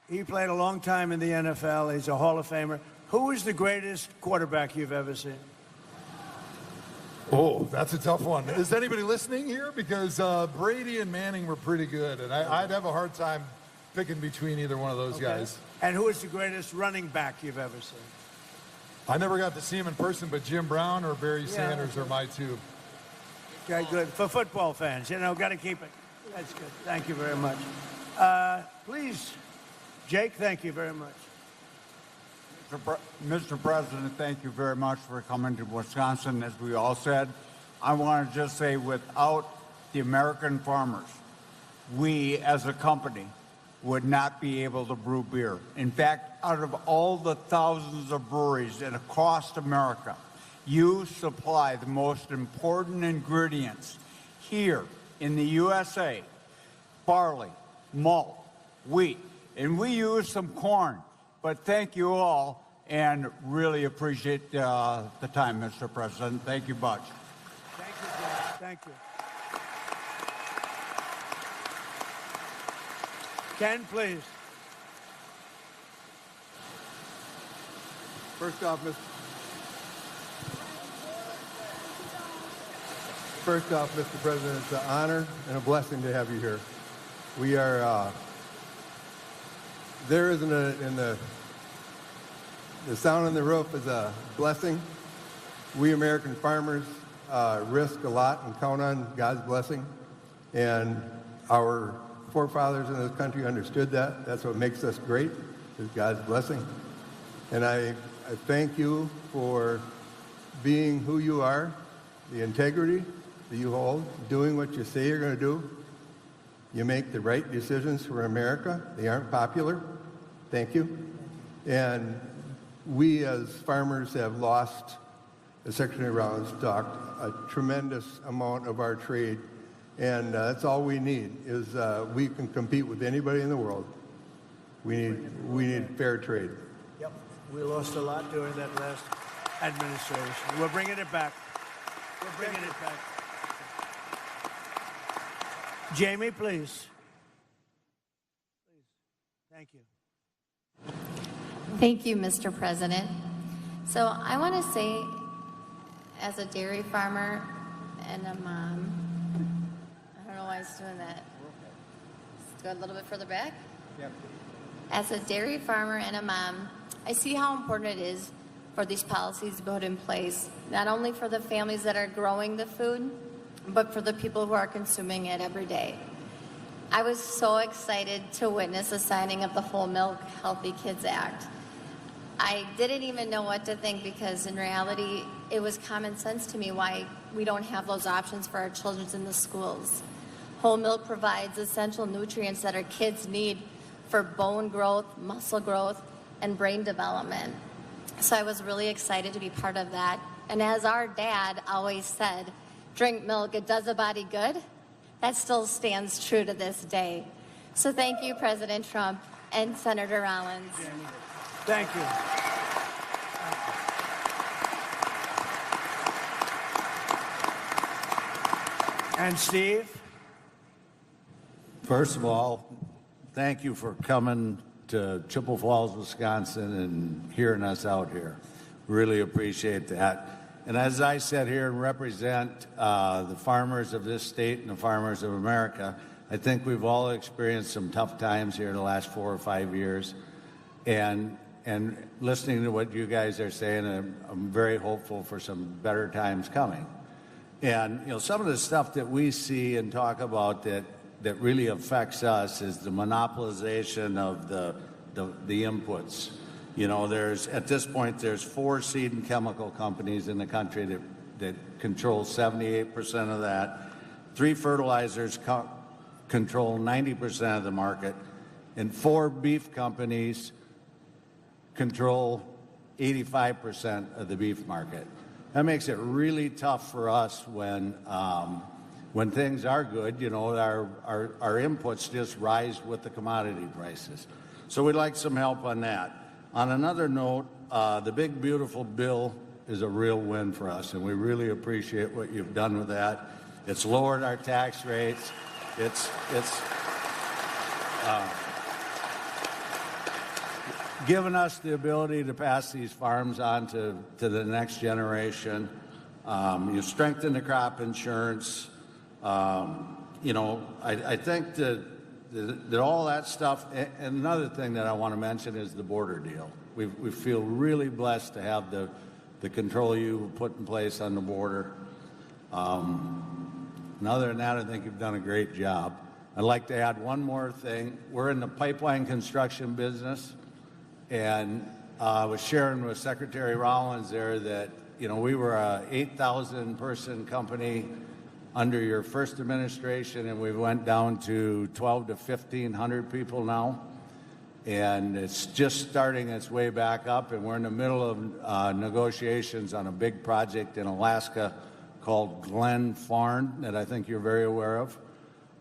he played a long time in the NFL. He's a Hall of Famer. Who is the greatest quarterback you've ever seen? Oh, that's a tough one. Is anybody listening here? Because Brady and Manning were pretty good, and I'd have a hard time picking between either one of those guys. And who is the greatest running back you've ever seen? I never got to see him in person, but Jim Brown or Barry Sanders are my two. Okay, good. For football fans, got to keep it. That's good. Thank you very much. Please, Jake, thank you very much. Mr. President, thank you very much for coming to Wisconsin. As we all said, I want to just say, without the American farmers, we as a company would not be able to brew beer. In fact, out of all the thousands of breweries across America, you supply the most important ingredients here in the USA: barley, malt, wheat, and we use some corn. But thank you all, and really appreciate the time, Mr. President. Thank you much. Thank you, Jake. Thank you. Ken, please. First off, Mr. President, it's an honor and a blessing to have you here. We are, there isn't in the sound on the roof is a blessing. We American farmers risk a lot and count on God's blessing. And our forefathers in this country understood that. That's what makes us great, is God's blessing. And I thank you for being who you are, the integrity that you hold, doing what you say you're going to do. You make the right decisions for America. They aren't popular. Thank you. And we as farmers have lost, as Secretary Rollins talked, a tremendous amount of our trade. And that's all we need, is we can compete with anybody in the world. We need fair trade. Yep. We lost a lot during that last administration. We're bringing it back. We're bringing it back. Jamie, please. Thank you. Thank you, Mr. President. So I want to say, as a dairy farmer and a mom, I don't know why he's doing that. Let's go a little bit further back. Yep. As a dairy farmer and a mom, I see how important it is for these policies to be put in place, not only for the families that are growing the food, but for the people who are consuming it every day. I was so excited to witness the signing of the Whole Milk Healthy Kids Act. I didn't even know what to think, because in reality, it was common sense to me why we don't have those options for our children in the schools. Whole milk provides essential nutrients that our kids need for bone growth, muscle growth, and brain development. So I was really excited to be part of that. And as our dad always said, drink milk, it does a body good. That still stands true to this day. So thank you, President Trump and Senator Rollins. Thank you. And Steve? First of all, thank you for coming to Chippewa Falls, Wisconsin, and hearing us out here. Really appreciate that. And as I sit here and represent the farmers of this state and the farmers of America, I think we've all experienced some tough times here in the last 4 or 5 years. And and listening to what you guys are saying, I'm very hopeful for some better times coming. And you know, some of the stuff that we see and talk about that really affects us is the monopolization of the inputs. You know, at this point there's 4 seed and chemical companies in the country that control 78% of that. 3 fertilizers control 90% of the market, and 4 beef companies control 85% of the beef market. That makes it really tough for us when things are good. You know, our inputs just rise with the commodity prices. So we'd like some help on that. On another note, the big beautiful bill is a real win for us, and we really appreciate what you've done with that. It's lowered our tax rates. It's given us the ability to pass these farms on to the next generation. You strengthen the crop insurance. You know, I think that all that stuff, and another thing that I want to mention is the border deal. We feel really blessed to have the control you put in place on the border. And other than that, I think you've done a great job. I'd like to add one more thing. We're in the pipeline construction business, and I was sharing with Secretary Rollins there that, you know, we were a 8,000 person company under your first administration, and we went down to 12 to 1,500 people now. And it's just starting its way back up, and we're in the middle of negotiations on a big project in Alaska called Glen Farm that I think you're very aware of.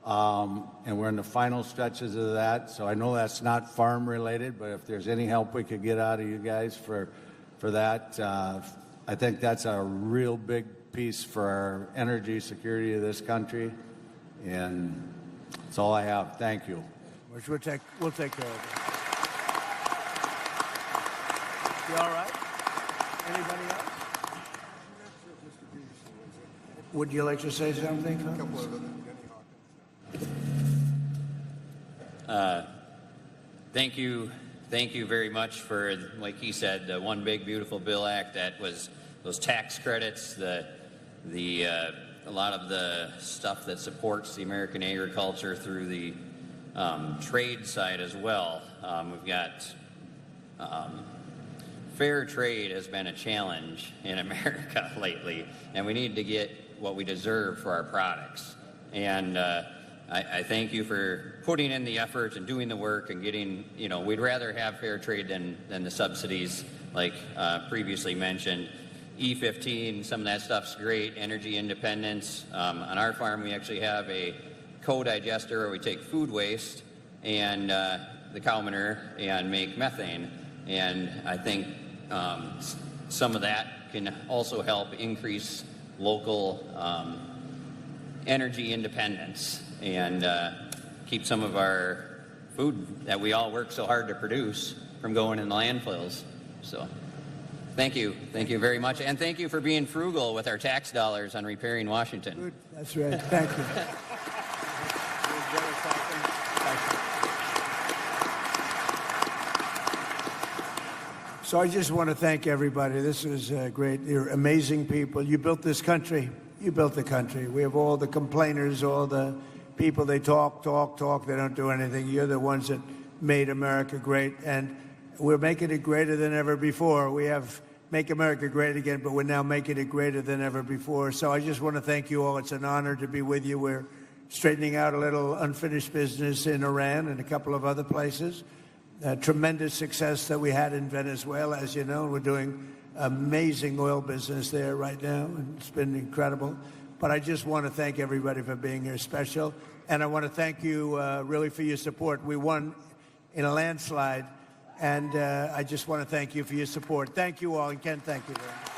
And we're in the final stretches of that. So I know that's not farm related, but if there's any help we could get out of you guys for that, I think that's a real big piece for our energy security of this country. And that's all I have. Thank you. Which we'll take care of it. You all right? Anybody else? Would you like to say something? Thank you very much for, like he said, the One Big Beautiful Bill Act. That was those tax credits, a lot of the stuff that supports the American agriculture through the trade side as well. We've got fair trade has been a challenge in America lately, and we need to get what we deserve for our products. And I thank you for putting in the effort and doing the work and getting, you know, we'd rather have fair trade than the subsidies like previously mentioned. E15, some of that stuff's great. Energy independence. On our farm, we actually have a co-digester where we take food waste and the cow manure and make methane. And I think some of that can also help increase local energy independence and keep some of our food that we all work so hard to produce from going in the landfills. So thank you very much, and thank you for being frugal with our tax dollars on repairing Washington. Good. That's right. Thank you. So I just want to thank everybody. This is great. You're amazing people. You built this country. You built the country. We have all the complainers, all the people, they talk. They don't do anything. You're the ones that made America great, and we're making it greater than ever before. We have Make America Great Again, but we're now making it greater than ever before. So I just want to thank you all. It's an honor to be with you. We're straightening out a little unfinished business in Iran and a couple of other places. Tremendous success that we had in Venezuela, as you know. We're doing amazing oil business there right now, and it's been incredible. But I just want to thank everybody for being here special, and I want to thank you really for your support. We won in a landslide, and I just want to thank you for your support. Thank you all, and Ken, thank you very much.